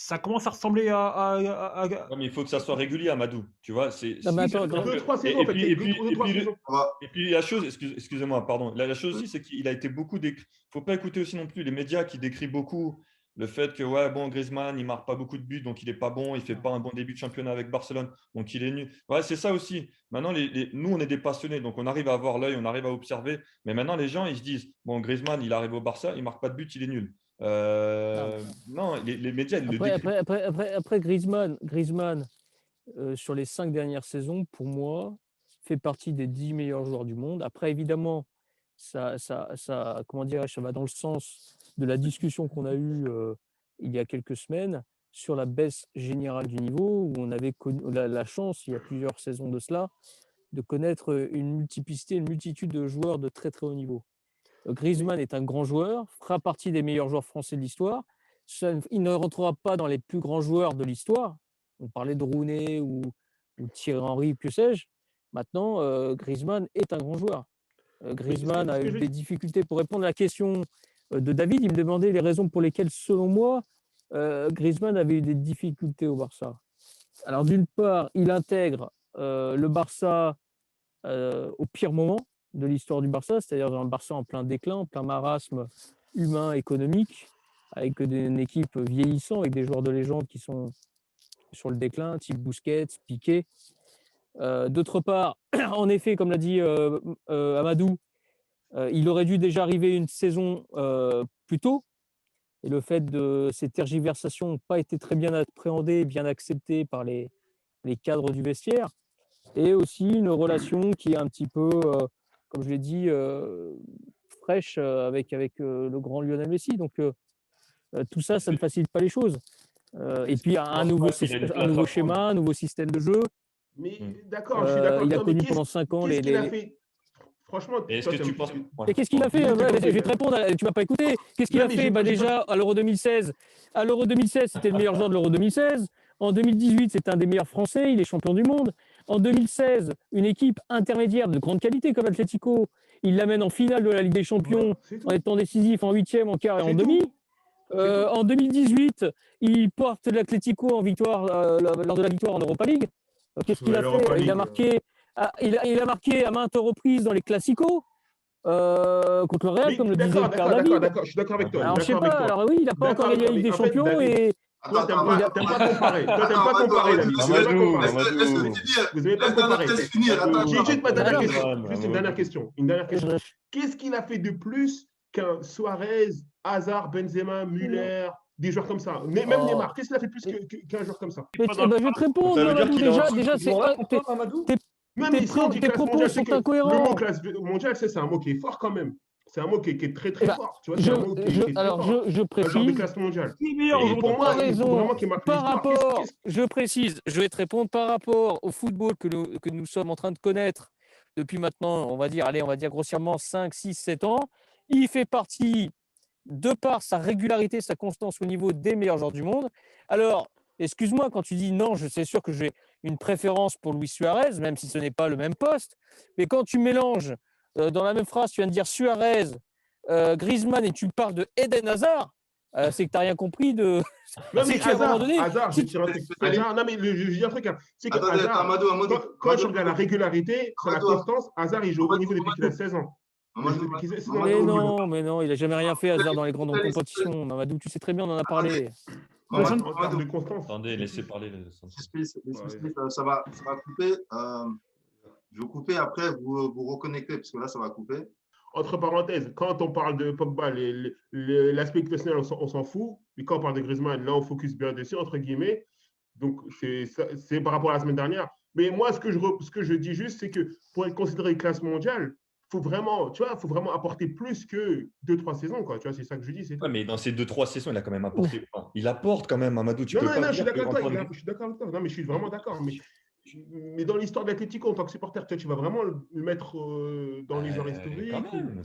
[SPEAKER 4] ça commence à ressembler
[SPEAKER 2] Ouais, mais il faut que ça soit régulier, Amadou. Tu vois,
[SPEAKER 3] Non, mais
[SPEAKER 5] Oui, ça
[SPEAKER 3] attends,
[SPEAKER 5] fait
[SPEAKER 3] attends.
[SPEAKER 5] 2-3
[SPEAKER 2] Et,
[SPEAKER 5] saisons,
[SPEAKER 2] et
[SPEAKER 5] en fait.
[SPEAKER 2] puis,
[SPEAKER 5] C'est
[SPEAKER 2] et
[SPEAKER 5] deux,
[SPEAKER 2] puis,
[SPEAKER 5] deux,
[SPEAKER 2] et
[SPEAKER 5] trois
[SPEAKER 2] puis,
[SPEAKER 5] saisons.
[SPEAKER 1] On va-
[SPEAKER 2] et puis la chose, excusez-moi, pardon. La chose aussi, c'est qu'il a été beaucoup décrit. Faut pas écouter aussi non plus les médias qui décrivent beaucoup le fait que ouais, bon, Griezmann, il marque pas beaucoup de buts, donc il est pas bon, il fait pas un bon début de championnat avec Barcelone, donc il est nul. Ouais, c'est ça aussi. Maintenant, nous, on est des passionnés, donc on arrive à avoir l'œil, on arrive à observer. Mais maintenant, les gens, ils se disent, bon, Griezmann, il arrive au Barça, il marque pas de but, il est nul.
[SPEAKER 3] Non.
[SPEAKER 2] Non, les médias, ils le
[SPEAKER 3] Après,
[SPEAKER 2] décrivent.
[SPEAKER 3] après Griezmann sur les 5 dernières saisons, pour moi, fait partie des 10 meilleurs joueurs du monde. Après, évidemment, comment dirais-je, ça va dans le sens de la discussion qu'on a eue il y a quelques semaines sur la baisse générale du niveau, où on avait connu la chance, il y a plusieurs saisons de cela, de connaître une multiplicité, une multitude de joueurs de très très haut niveau. Griezmann est un grand joueur, fera partie des meilleurs joueurs français de l'histoire. Il ne rentrera pas dans les plus grands joueurs de l'histoire. On parlait de Rooney ou Thierry Henry, que sais-je. Maintenant, Griezmann est un grand joueur.
[SPEAKER 5] Mais
[SPEAKER 3] Griezmann a
[SPEAKER 5] ce que
[SPEAKER 3] eu
[SPEAKER 5] je...
[SPEAKER 3] des difficultés pour répondre à la question de David. Il me demandait les raisons pour lesquelles, selon moi, Griezmann avait eu des difficultés au Barça. Alors, d'une part, il intègre le Barça au pire moment de l'histoire du Barça, c'est-à-dire dans le Barça en plein déclin, en plein marasme humain, économique, avec une équipe vieillissante, avec des joueurs de légende qui sont sur le déclin, type Busquets, Piqué. D'autre part, en effet, comme l'a dit Amadou, il aurait dû déjà arriver une saison plus tôt. Et le fait de ces tergiversations n'ont pas été très bien appréhendées, bien acceptées par les cadres du vestiaire. Et aussi une relation qui est un petit peu, comme je l'ai dit, fraîche avec le grand Lionel Messi. Donc tout ça, ça ne facilite pas les choses. Et puis un nouveau schéma, un nouveau système de jeu.
[SPEAKER 5] Mais d'accord, je suis d'accord
[SPEAKER 3] Il
[SPEAKER 5] avec
[SPEAKER 3] a
[SPEAKER 5] toi, mais
[SPEAKER 3] connu pendant 5 ans
[SPEAKER 5] qu'est-ce qu'il a fait? Franchement,
[SPEAKER 2] Et est-ce
[SPEAKER 5] toi,
[SPEAKER 2] que tu penses.
[SPEAKER 3] Et qu'est-ce qu'il a fait? Je vais te répondre, tu m'as pas écouté. Qu'est-ce qu'il
[SPEAKER 5] Non,
[SPEAKER 3] a
[SPEAKER 5] mais
[SPEAKER 3] fait? Déjà, à l'Euro 2016. À l'Euro 2016, c'était le meilleur joueur de l'Euro 2016. En 2018, c'est un des meilleurs Français, il est champion du monde. En 2016, une équipe intermédiaire de grande qualité comme Atlético, il l'amène en finale de la Ligue des Champions
[SPEAKER 5] c'est tout.
[SPEAKER 3] en étant décisif en huitième, en quart et en
[SPEAKER 5] C'est
[SPEAKER 3] demi.
[SPEAKER 5] tout.
[SPEAKER 3] En 2018, il porte l'Atlético en victoire lors de la victoire en Europa League. Qu'est-ce qu'il a
[SPEAKER 5] L'Europa
[SPEAKER 3] fait? Il a
[SPEAKER 5] League.
[SPEAKER 3] marqué à maintes reprises dans les classicos. Contre le Real,
[SPEAKER 5] Mais
[SPEAKER 3] comme le disait le père David.
[SPEAKER 5] d'accord, je suis d'accord avec toi.
[SPEAKER 3] Alors, je sais
[SPEAKER 5] D'accord avec
[SPEAKER 3] pas,
[SPEAKER 5] toi.
[SPEAKER 3] alors oui, il n'a pas encore
[SPEAKER 5] D'accord
[SPEAKER 3] gagné la
[SPEAKER 5] avec
[SPEAKER 3] Ligue
[SPEAKER 5] toi.
[SPEAKER 3] des
[SPEAKER 5] Mais en fait,
[SPEAKER 3] Champions
[SPEAKER 5] David,
[SPEAKER 3] et
[SPEAKER 5] toi, t'aimes pas comparer. Toi, t'aimes pas comparer, David. Vous aimez pas comparer. Vous aimez pas comparer. J'ai juste ma dernière question. Juste une dernière question. Une dernière question. Qu'est-ce qu'il a fait de plus qu'un Suarez, Hazard, Benzema, Müller, des joueurs comme ça? Même Neymar, qu'est-ce qu'il a fait de plus qu'un joueur comme ça?
[SPEAKER 3] je vais te répondre,
[SPEAKER 2] Ça veut dire
[SPEAKER 3] Mamadou.
[SPEAKER 2] qu'il a
[SPEAKER 3] Déjà, c'est
[SPEAKER 2] Amadou.
[SPEAKER 5] Non,
[SPEAKER 3] tes
[SPEAKER 5] mais si on dit
[SPEAKER 3] tes
[SPEAKER 5] classe
[SPEAKER 3] propos
[SPEAKER 5] mondiale, c'est
[SPEAKER 3] sont
[SPEAKER 5] que le mot
[SPEAKER 3] incohérents.
[SPEAKER 5] classe mondiale, c'est un mot qui est fort quand même. C'est un mot qui est très
[SPEAKER 3] Eh
[SPEAKER 5] très
[SPEAKER 3] ben,
[SPEAKER 5] fort. Tu vois, c'est un mot qui est très
[SPEAKER 3] alors,
[SPEAKER 5] fort.
[SPEAKER 3] je
[SPEAKER 5] Un genre de
[SPEAKER 3] précise,
[SPEAKER 5] classe mondiale.
[SPEAKER 4] qui est meilleur
[SPEAKER 5] Et
[SPEAKER 4] aujourd'hui.
[SPEAKER 5] pour moi,
[SPEAKER 3] T'as
[SPEAKER 5] il faut
[SPEAKER 3] raison.
[SPEAKER 5] vraiment qu'il marque
[SPEAKER 3] par
[SPEAKER 5] l'histoire.
[SPEAKER 3] rapport, je précise, je vais te répondre par rapport au football que nous sommes en train de connaître depuis maintenant, on va dire grossièrement 5, 6, 7 ans. Il fait partie, de par sa régularité, sa constance au niveau des meilleurs joueurs du monde. Alors, excuse-moi, quand tu dis non, c'est sûr que j'ai une préférence pour Luis Suarez, même si ce n'est pas le même poste. Mais quand tu mélanges dans la même phrase, tu viens de dire Suarez, Griezmann et tu parles de Eden Hazard, c'est que tu n'as rien compris de.
[SPEAKER 5] Non,
[SPEAKER 3] C'est
[SPEAKER 5] mais
[SPEAKER 3] qu'à un moment
[SPEAKER 5] Hazard,
[SPEAKER 3] donné,
[SPEAKER 5] Hazard, je vais dire un truc. Hazard, non, mais je dis un truc. C'est que
[SPEAKER 1] Attendez,
[SPEAKER 5] Hazard,
[SPEAKER 1] Amadou,
[SPEAKER 5] quand tu regardes la régularité, sur la
[SPEAKER 1] Amadou,
[SPEAKER 5] constance, Hazard, il joue au haut niveau depuis qu'il a 16 ans.
[SPEAKER 1] Amadou,
[SPEAKER 5] Depuis qu'il a 16 ans,
[SPEAKER 3] mais
[SPEAKER 5] il joue au haut niveau.
[SPEAKER 3] non, il n'a jamais rien fait Hazard dans les grandes compétitions. Mamadou, tu sais très bien, on en a parlé.
[SPEAKER 5] En termes de constance.
[SPEAKER 2] Attendez, laissez parler.
[SPEAKER 1] Ça va couper. Je vais couper après, vous reconnectez, parce que là, ça va couper.
[SPEAKER 5] Entre parenthèses, quand on parle de Pogba, l'aspect personnel, on s'en fout. Et quand on parle de Griezmann, là, on focus bien dessus, entre guillemets. Donc, c'est par rapport à la semaine dernière. Mais moi, ce que je dis juste, c'est que pour être considéré classe mondiale, faut vraiment apporter plus que 2-3 saisons, quoi. Tu vois, c'est ça que je dis. C'est tout.
[SPEAKER 2] Ouais, mais dans ces 2-3 saisons, il a quand même apporté. Il apporte quand même, Amadou. Tu
[SPEAKER 5] Non,
[SPEAKER 2] peux
[SPEAKER 5] non,
[SPEAKER 2] pas
[SPEAKER 5] non, je suis
[SPEAKER 2] dire
[SPEAKER 5] d'accord
[SPEAKER 2] que
[SPEAKER 5] avec toi. Je suis d'accord avec toi. Non, mais je suis vraiment d'accord. Mais dans l'histoire de l'Atlético, en tant que supporter, tu vas vraiment le mettre dans les joueurs historiques.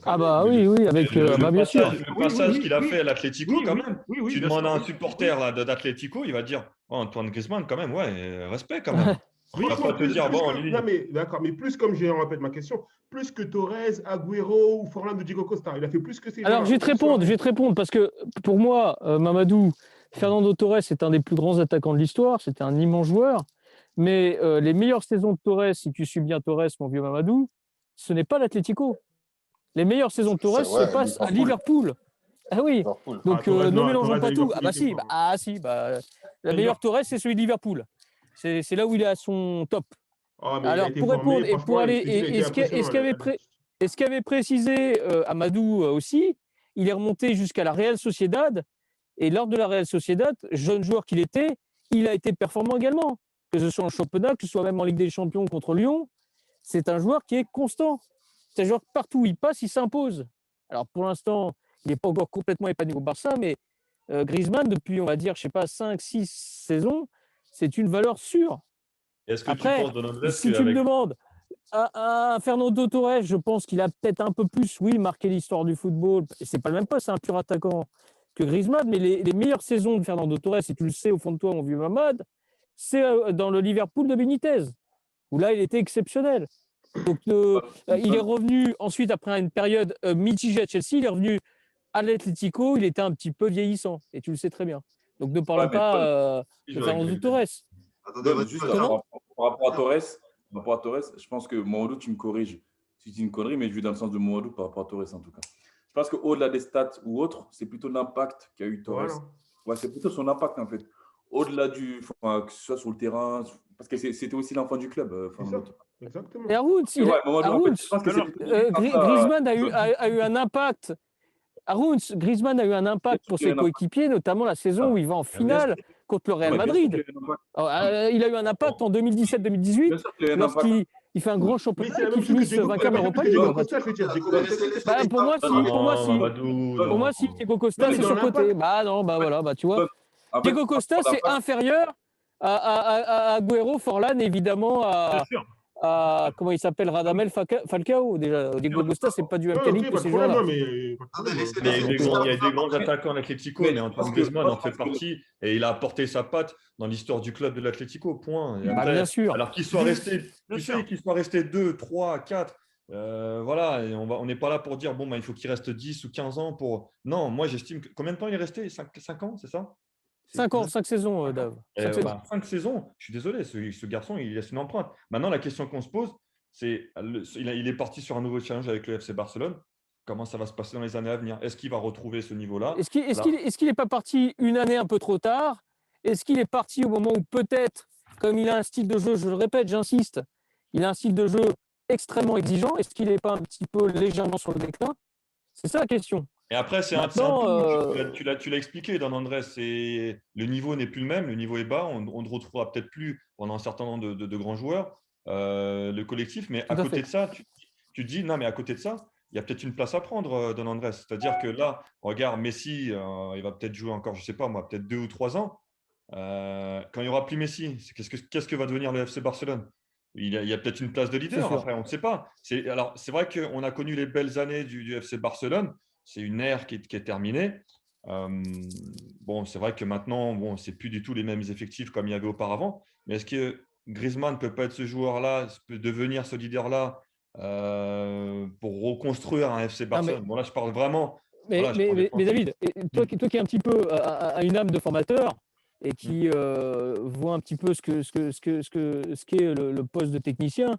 [SPEAKER 3] Ah bah oui, avec bien sûr.
[SPEAKER 2] Le passage qu'il a fait à l'Atlético, quand même.
[SPEAKER 4] Oui,
[SPEAKER 2] Tu
[SPEAKER 4] bien
[SPEAKER 2] demandes
[SPEAKER 4] sûr.
[SPEAKER 2] à un supporter là, d'Atlético, il va dire oh, Antoine Griezmann, quand même, ouais, respect quand même.
[SPEAKER 5] Oui,
[SPEAKER 2] Il va pas te dire bon, lui.
[SPEAKER 5] Non, mais d'accord, mais plus comme je répète ma question, plus que Torres, Agüero ou Forlan de Diego Costa. Il a fait plus que ces
[SPEAKER 3] Alors,
[SPEAKER 5] gens-là.
[SPEAKER 3] je vais te répondre parce que pour moi, Mamadou, Fernando Torres est un des plus grands attaquants de l'histoire, c'était un immense joueur, mais les meilleures saisons de Torres, si tu suis bien Torres, mon vieux Mamadou, ce n'est pas l'Atlético. Les meilleures saisons de Torres se passent à Liverpool. Ah oui,
[SPEAKER 7] Liverpool.
[SPEAKER 3] donc
[SPEAKER 5] Torres,
[SPEAKER 3] ne
[SPEAKER 5] non,
[SPEAKER 3] mélangeons
[SPEAKER 5] Torres à
[SPEAKER 3] pas tout.
[SPEAKER 5] Liverpool,
[SPEAKER 3] Ah bah
[SPEAKER 5] il était
[SPEAKER 3] si,
[SPEAKER 5] fort,
[SPEAKER 3] la meilleure
[SPEAKER 5] Liverpool.
[SPEAKER 3] Torres, c'est celui de Liverpool. C'est là où il est à son top.
[SPEAKER 5] Ah, mais il a
[SPEAKER 3] Alors,
[SPEAKER 5] été
[SPEAKER 3] pour
[SPEAKER 5] fort,
[SPEAKER 3] répondre,
[SPEAKER 5] mais
[SPEAKER 3] et pour
[SPEAKER 5] franchement,
[SPEAKER 3] aller,
[SPEAKER 5] je te dis, il a été impressionnant.
[SPEAKER 3] et ce qu'avait précisé Amadou aussi, il est remonté jusqu'à la Real Sociedad, et lors de la Real Sociedad, jeune joueur qu'il était, il a été performant également, que ce soit en championnat, que ce soit même en Ligue des Champions contre Lyon. C'est un joueur qui est constant. C'est un joueur que partout où il passe, il s'impose. Alors, pour l'instant, il n'est pas encore complètement épanoui au Barça, mais Griezmann, depuis, on va dire, je sais pas, 5-6 saisons, c'est une valeur sûre.
[SPEAKER 2] Est-ce que
[SPEAKER 3] Après,
[SPEAKER 2] tu penses, Don Andrés,
[SPEAKER 3] si tu me demandes, à Fernando Torres, je pense qu'il a peut-être un peu plus, oui, marqué l'histoire du football. Et c'est pas le même poste, c'est un pur attaquant que Griezmann, mais les meilleures saisons de Fernando Torres, et tu le sais au fond de toi, mon vieux Mamad, c'est dans le Liverpool de Benitez, où là, il était exceptionnel. Donc, il est revenu ensuite, après une période mitigée à Chelsea, il est revenu à l'Atlético, il était un petit peu vieillissant, et tu le sais très bien. Donc, ne parlons pas de Fernando Torres.
[SPEAKER 1] Attendez,
[SPEAKER 6] Juste
[SPEAKER 3] Comment
[SPEAKER 6] par rapport à Torres, je pense que Mamadou, tu me corriges si c'est une connerie, mais je vais dans le sens de Mamadou par rapport à Torres en tout cas. Je pense qu'au-delà des stats ou autres, c'est plutôt l'impact qu'a eu Torres.
[SPEAKER 5] Voilà.
[SPEAKER 6] Ouais, c'est plutôt son impact en fait. Au-delà que ce soit sur le terrain, parce que c'était aussi l'enfant du club.
[SPEAKER 5] C'est ça, exactement.
[SPEAKER 3] Et Aroun,
[SPEAKER 6] Je pense que c'est plutôt
[SPEAKER 3] Griezmann a eu un impact. Aroun, Griezmann a eu un impact pour ses coéquipiers, notamment la saison où il va en finale contre le Real Madrid. Il a eu un impact en 2017-2018 lorsqu'il fait un grand championnat et qu'il finisse vainqueur d'Europa League. Pour moi, si Diego Costa, c'est surcoté. Bah non, bah voilà, bah tu vois. Diego Costa, c'est inférieur à Agüero, Forlan, évidemment, comment il s'appelle, Radamel Falcao. Déjà, Diego Costa, c'est pas du même calibre que ces joueurs-là.
[SPEAKER 2] Il y a des grands attaquants à l'Atlético, mais Antoine Griezmann en fait partie et il a apporté sa patte dans l'histoire du club de l'Atlético, point. Et après,
[SPEAKER 3] bien sûr.
[SPEAKER 2] Alors qu'il soit resté, qu'il soit resté 2, 3, 4, voilà, et on n'est pas là pour dire, bon, bah, il faut qu'il reste 10 ou 15 ans pour… Non, moi j'estime que… Combien de temps il est resté 5 ans, c'est ça
[SPEAKER 3] 5 ans, 5 saisons, Dave.
[SPEAKER 2] 5 saisons, je suis désolé, ce garçon, il laisse une empreinte. Maintenant, la question qu'on se pose, c'est, il est parti sur un nouveau challenge avec le FC Barcelone. Comment ça va se passer dans les années à venir? Est-ce qu'il va retrouver ce niveau-là?
[SPEAKER 3] Est-ce qu'il n'est pas parti une année un peu trop tard? Est-ce qu'il est parti au moment où peut-être, comme il a un style de jeu, je le répète, j'insiste, il a un style de jeu extrêmement exigeant, est-ce qu'il n'est pas un petit peu légèrement sur le déclin? C'est ça la question.
[SPEAKER 2] Et après, tu l'as expliqué, Don Andrés, le niveau n'est plus le même, le niveau est bas, on ne retrouvera peut-être plus pendant un certain nombre de grands joueurs, le collectif, mais à côté de ça, tu dis, non, mais à côté de ça, il y a peut-être une place à prendre, Don Andrés. C'est-à-dire que là, regarde, Messi, il va peut-être jouer encore, je ne sais pas moi, peut-être 2 ou 3 ans. Quand il n'y aura plus Messi, qu'est-ce que va devenir le FC Barcelone? Il y a peut-être une place de leader, après, on ne sait pas. C'est vrai qu'on a connu les belles années du FC Barcelone. C'est une ère qui est terminée. Bon, c'est vrai que maintenant, bon, c'est plus du tout les mêmes effectifs comme il y avait auparavant. Mais est-ce que Griezmann ne peut pas être ce joueur-là, peut devenir ce leader-là pour reconstruire un FC Barcelone? Bon, là, je parle vraiment.
[SPEAKER 3] Mais David, toi qui es un petit peu à une âme de formateur et qui voit un petit peu ce qu'est le poste de technicien,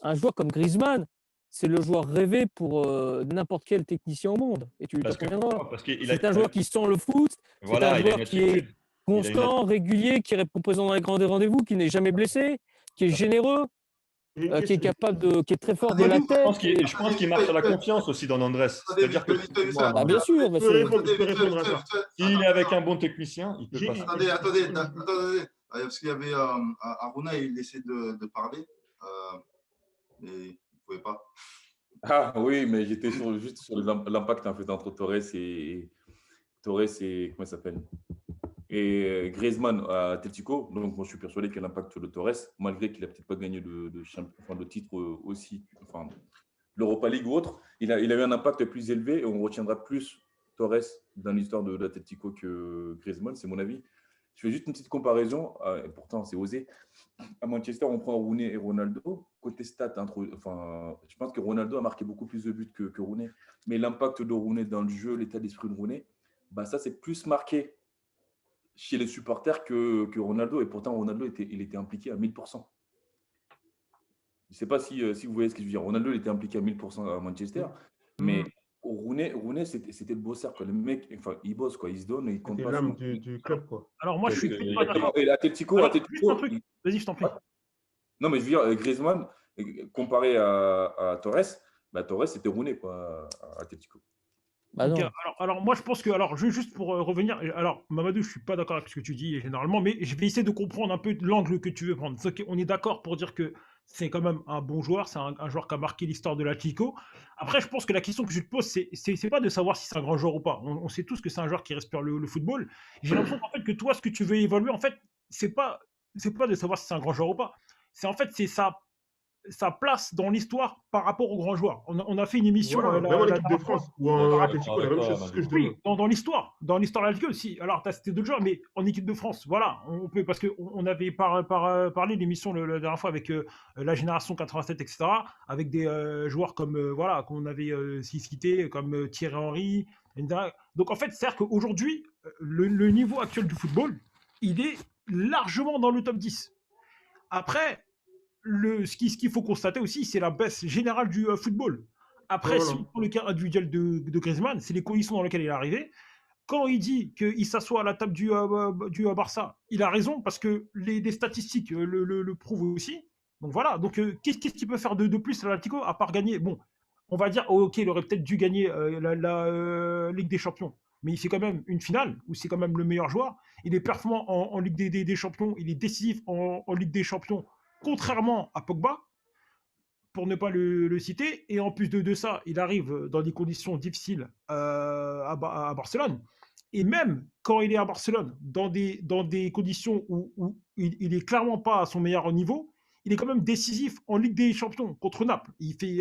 [SPEAKER 3] un joueur comme Griezmann, c'est le joueur rêvé pour n'importe quel technicien au monde. Et tu conviendras. C'est un joueur qui sent le foot, c'est un joueur qui est constant, régulier, qui répond présent dans les grands rendez-vous, qui n'est jamais blessé, qui est généreux, qui est capable qui est très fort de la tête.
[SPEAKER 2] Je pense qu'il marche sur la confiance aussi dans Andrés. C'est-à-dire que
[SPEAKER 3] bien sûr.
[SPEAKER 5] Je peux répondre à ça.
[SPEAKER 2] S'il est avec un bon technicien, il peut pas.
[SPEAKER 1] Attendez. Parce qu'il y avait Aruna, il essaie de parler, mais il ne pouvait pas.
[SPEAKER 6] Ah oui, mais j'étais juste sur l'impact en fait entre Torres et comment il s'appelle, et Griezmann à Atletico. Donc moi je suis persuadé qu'il y a l'impact sur le Torres, malgré qu'il n'a peut-être pas gagné le titre aussi, enfin l'Europa League ou autre. Il a eu un impact plus élevé et on retiendra plus Torres dans l'histoire de l'Atletico que Griezmann, c'est mon avis. Je fais juste une petite comparaison, et pourtant c'est osé. À Manchester, on prend Rooney et Ronaldo. Côté stats, je pense que Ronaldo a marqué beaucoup plus de buts que Rooney. Mais l'impact de Rooney dans le jeu, l'état d'esprit de Rooney, bah ça c'est plus marqué chez les supporters que Ronaldo. Et pourtant, Ronaldo, il était impliqué à 1000%. Je ne sais pas si vous voyez ce que je veux dire. Ronaldo, il était impliqué à 1000% à Manchester. Mais Rooney, c'était le bosseur, quoi. Le mec, enfin, il bosse, quoi. Il se donne et il compte
[SPEAKER 5] C'était
[SPEAKER 6] pas
[SPEAKER 5] l'âme
[SPEAKER 6] sur…
[SPEAKER 5] du club, quoi.
[SPEAKER 4] Alors moi, je suis
[SPEAKER 2] Parce que-
[SPEAKER 4] pas d'accord.
[SPEAKER 6] Et Atletico,
[SPEAKER 4] Alors, juste un truc.
[SPEAKER 6] il-
[SPEAKER 4] Vas-y, je t'en prie.
[SPEAKER 6] Non, mais je veux dire, Griezmann, comparé à Torres, bah, Torres, c'était Rooney, quoi, à Atletico.
[SPEAKER 3] Bah
[SPEAKER 4] Ok,
[SPEAKER 3] non.
[SPEAKER 4] alors, moi je pense que, alors juste pour revenir, alors Mamadou, je suis pas d'accord avec ce que tu dis généralement, mais je vais essayer de comprendre un peu l'angle que tu veux prendre. On est d'accord pour dire que c'est quand même un bon joueur, c'est un joueur qui a marqué l'histoire de l'Atlético. Après, je pense que la question que je te pose, c'est pas de savoir si c'est un grand joueur ou pas. On sait tous que c'est un joueur qui respire le football. J'ai l'impression en fait que toi, ce que tu veux évaluer, en fait, c'est pas de savoir si c'est un grand joueur ou pas. C'est en fait, c'est sa place dans l'histoire par rapport aux grands joueurs. On a fait une émission
[SPEAKER 5] Voilà, même en équipe de
[SPEAKER 4] dernière fois.
[SPEAKER 5] France ou en Atlético, la même
[SPEAKER 2] D'accord,
[SPEAKER 5] chose, c'est ce que je demande.
[SPEAKER 4] Oui, dans l'histoire. Dans l'histoire de la Ligue aussi. Alors, tu as cité d'autres joueurs, mais en équipe de France, voilà. On peut, parce qu'on avait parlé de l'émission la dernière fois avec la génération 87, etc. Avec des joueurs comme, voilà, qu'on avait cité, comme Thierry Henry. Etc. Donc, en fait, c'est-à-dire qu'aujourd'hui, le niveau actuel du football, il est largement dans le top 10. Après, ce qu'il faut constater aussi, c'est la baisse générale du football. Après,
[SPEAKER 5] Voilà.
[SPEAKER 4] si on prend le cas individuel de Griezmann, c'est les conditions dans lesquelles il est arrivé. Quand il dit qu'il s'assoit à la table du Barça, il a raison parce que les statistiques le prouvent aussi. Donc voilà, donc qu'est-ce qu'il peut faire de plus à l'Atlético à part gagner? Bon, on va dire, ok, il aurait peut-être dû gagner la Ligue des Champions, mais il fait quand même une finale où c'est quand même le meilleur joueur. Il est performant en Ligue des Champions, il est décisif en Ligue des Champions, contrairement à Pogba, pour ne pas le citer. Et en plus de ça, il arrive dans des conditions difficiles à Barcelone. Et même quand il est à Barcelone, dans des conditions où il est clairement pas à son meilleur niveau, il est quand même décisif en Ligue des Champions contre Naples. Il fait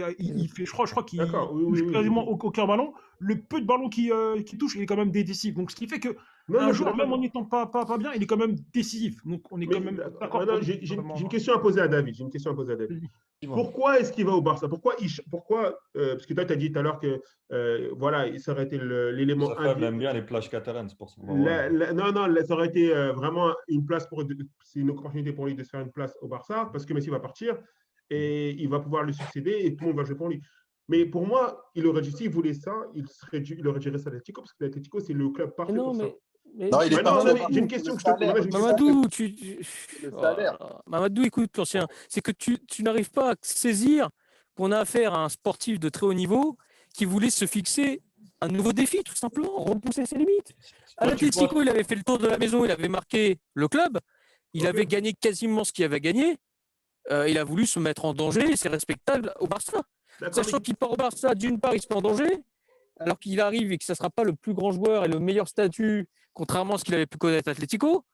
[SPEAKER 4] je crois qu'il
[SPEAKER 5] D'accord, oui,
[SPEAKER 4] touche
[SPEAKER 5] oui,
[SPEAKER 4] quasiment
[SPEAKER 5] oui.
[SPEAKER 4] aucun ballon. Le peu de ballons qu'il touche, il est quand même décisif. Donc ce qui fait que
[SPEAKER 5] Non,
[SPEAKER 4] un
[SPEAKER 5] non, je suis
[SPEAKER 4] joueur, même
[SPEAKER 5] d'accord.
[SPEAKER 4] en n'étant pas bien, il est quand même décisif. Donc on est
[SPEAKER 5] Mais
[SPEAKER 4] quand même d'accord
[SPEAKER 5] maintenant,
[SPEAKER 4] pour
[SPEAKER 5] j'ai une question à poser à David. J'ai une question à poser à David.
[SPEAKER 2] Dis-moi.
[SPEAKER 5] Pourquoi est-ce qu'il va au Barça? Pourquoi parce que toi, tu as dit tout à l'heure que voilà, ça aurait été l'élément
[SPEAKER 2] Sa femme aime bien les plages catalanes, c'est pour ça.
[SPEAKER 5] non, ça aurait été vraiment une place c'est une opportunité pour lui de se faire une place au Barça parce que Messi va partir et il va pouvoir lui succéder et tout le monde va jouer pour lui. Mais pour moi, s'il voulait ça, il aurait géré ça à l'Atlético parce que l'Atlético, c'est le club parfait
[SPEAKER 3] Non,
[SPEAKER 5] pour ça.
[SPEAKER 7] Non, il est parti au Barça.
[SPEAKER 5] J'ai une question que je te pose.
[SPEAKER 7] Le
[SPEAKER 5] J'ai une question-
[SPEAKER 3] Mamadou,
[SPEAKER 7] Le salaire.
[SPEAKER 3] Mamadou, écoute, l'ancien, c'est que tu n'arrives pas à saisir qu'on a affaire à un sportif de très haut niveau qui voulait se fixer un nouveau défi, tout simplement, repousser ses limites. À l'Atlético, il avait fait le tour de la maison, il avait marqué le club, il avait gagné quasiment ce qu'il avait gagné. Il a voulu se mettre en danger et c'est respectable au Barça.
[SPEAKER 5] D'accord,
[SPEAKER 3] Sachant qu'il part au Barça, d'une part, il se met en danger, alors qu'il arrive et que ça ne sera pas le plus grand joueur et le meilleur statut, contrairement à ce qu'il avait pu connaître à Atlético.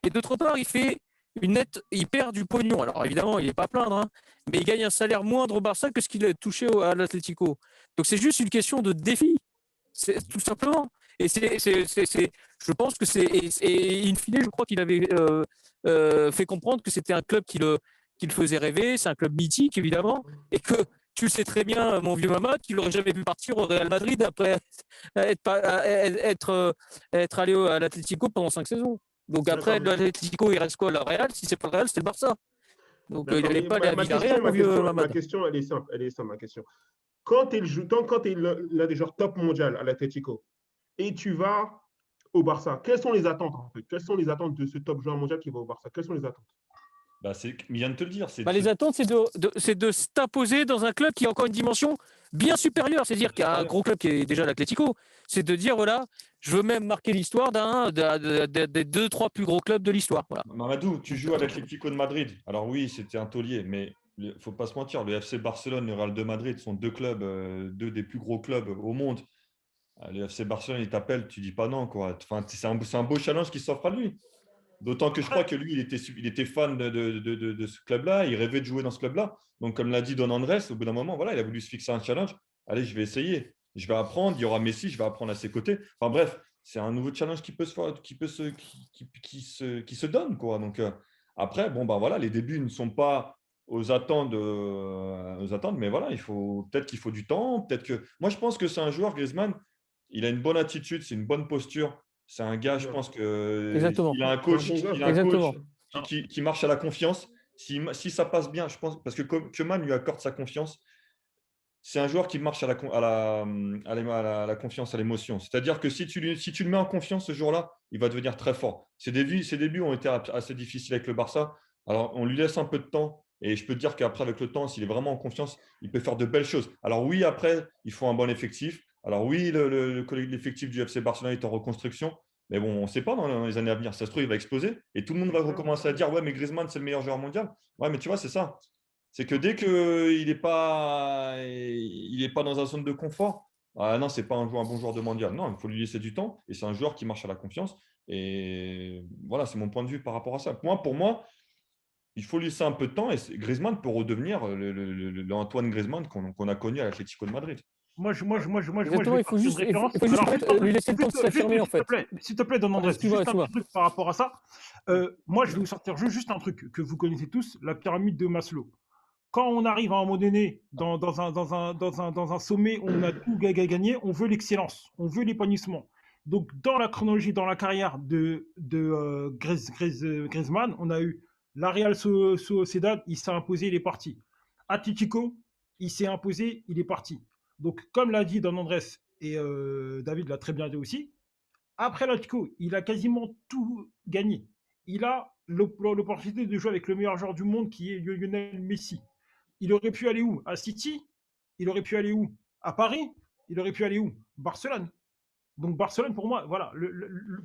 [SPEAKER 3] Et d'autre part, il perd du pognon. Alors évidemment, il n'est pas à plaindre, hein, mais il gagne un salaire moindre au Barça que ce qu'il a touché à l'Atlético. Donc c'est juste une question de défi, c'est tout simplement. Et je pense que in fine, je crois qu'il avait fait comprendre que c'était un club qui le faisait rêver, c'est un club mythique évidemment, et que tu le sais très bien, mon vieux Mamad, qu'il n'aurait jamais pu partir au Real Madrid après être allé à l'Atlético pendant 5 saisons. Donc après, l'Atlético, il reste quoi? Le Real, si c'est pas le Real, c'est le Barça. Donc il n'allait pas aller à Villarreal, mon vieux
[SPEAKER 5] ma
[SPEAKER 3] Mamad.
[SPEAKER 5] question, elle est simple. Ma question. Quand tu es l'un des joueurs top mondial à l'Atlético et tu vas au Barça, quelles sont les attentes en fait? Quelles sont les attentes de ce top joueur mondial qui va au Barça? Quelles sont les attentes?
[SPEAKER 2] Il vient de te le dire.
[SPEAKER 3] Les attentes, c'est de s'imposer dans un club qui a encore une dimension bien supérieure. C'est-à-dire qu'il y a un gros club qui est déjà l'Atlético. C'est de dire, voilà, je veux même marquer l'histoire des 2-3 plus gros clubs de l'histoire. Voilà.
[SPEAKER 2] Mamadou, tu joues à l'Atlético de Madrid. Alors oui, c'était un taulier, mais il ne faut pas se mentir, le FC Barcelone et le Real de Madrid sont deux clubs, deux des plus gros clubs au monde. Le FC Barcelone, il t'appelle, tu dis pas non, quoi. Enfin, c'est un beau challenge qui s'offre à lui. D'autant que je crois que lui, il était fan de ce club-là, il rêvait de jouer dans ce club-là. Donc, comme l'a dit Don Andrés, au bout d'un moment, voilà, il a voulu se fixer un challenge. Allez, je vais essayer. Je vais apprendre. Il y aura Messi, je vais apprendre à ses côtés. Enfin bref, c'est un nouveau challenge qui se donne, quoi. Donc, après, bon, voilà, les débuts ne sont pas aux attentes, mais voilà, peut-être qu'il faut du temps. Moi, je pense que c'est un joueur, Griezmann, il a une bonne attitude, c'est une bonne posture. C'est un gars, je pense que
[SPEAKER 3] Exactement.
[SPEAKER 2] il a un coach,
[SPEAKER 3] Exactement.
[SPEAKER 2] qui marche à la confiance. Si ça passe bien, je pense, parce que Koeman lui accorde sa confiance, c'est un joueur qui marche à la confiance, à l'émotion. C'est-à-dire que si tu le mets en confiance ce jour-là, il va devenir très fort. Ses débuts ont été assez difficiles avec le Barça. Alors, on lui laisse un peu de temps. Et je peux te dire qu'après, avec le temps, s'il est vraiment en confiance, il peut faire de belles choses. Alors oui, après, il faut un bon effectif. Alors oui, l'effectif du FC Barcelone est en reconstruction. Mais bon, on ne sait pas dans les années à venir. Ça se trouve, il va exploser. Et tout le monde va recommencer à dire, ouais, mais Griezmann, c'est le meilleur joueur mondial. Ouais, mais tu vois, c'est ça. C'est que dès qu'il n'est pas dans un zone de confort, ah non, c'est pas un bon joueur de mondial. Non, il faut lui laisser du temps. Et c'est un joueur qui marche à la confiance. Et voilà, c'est mon point de vue par rapport à ça. Pour moi, il faut lui laisser un peu de temps. Et Griezmann peut redevenir le Antoine Griezmann qu'on a connu à l'Atlético de Madrid.
[SPEAKER 4] Moi, je
[SPEAKER 3] Exactement,
[SPEAKER 4] vais
[SPEAKER 3] il faut
[SPEAKER 4] partir de
[SPEAKER 3] juste
[SPEAKER 4] référence.
[SPEAKER 3] en
[SPEAKER 4] Alors,
[SPEAKER 3] fait, lui laisser le temps de s'affirmer, en fait.
[SPEAKER 4] S'il te plaît, Don Andrés,
[SPEAKER 3] Excuse-moi,
[SPEAKER 4] juste un
[SPEAKER 3] excuse-moi.
[SPEAKER 4] petit truc par rapport à ça. Moi, je vais vous sortir juste un truc que vous connaissez tous, la pyramide de Maslow. Quand on arrive à un moment donné dans un sommet où on a tout gagné, on veut l'excellence, on veut l'épanouissement. Donc, dans la chronologie, dans la carrière de Griezmann, on a eu la Real Sociedad, il s'est imposé, il est parti. Atlético, il s'est imposé, il est parti. Donc, comme l'a dit Don Andrés et David l'a très bien dit aussi, après l'Atlético, il a quasiment tout gagné. Il a l'opportunité de jouer avec le meilleur joueur du monde qui est Lionel Messi. Il aurait pu aller où? À City? Il aurait pu aller où? À Paris? Il aurait pu aller où? Barcelone. Donc Barcelone, pour moi, voilà,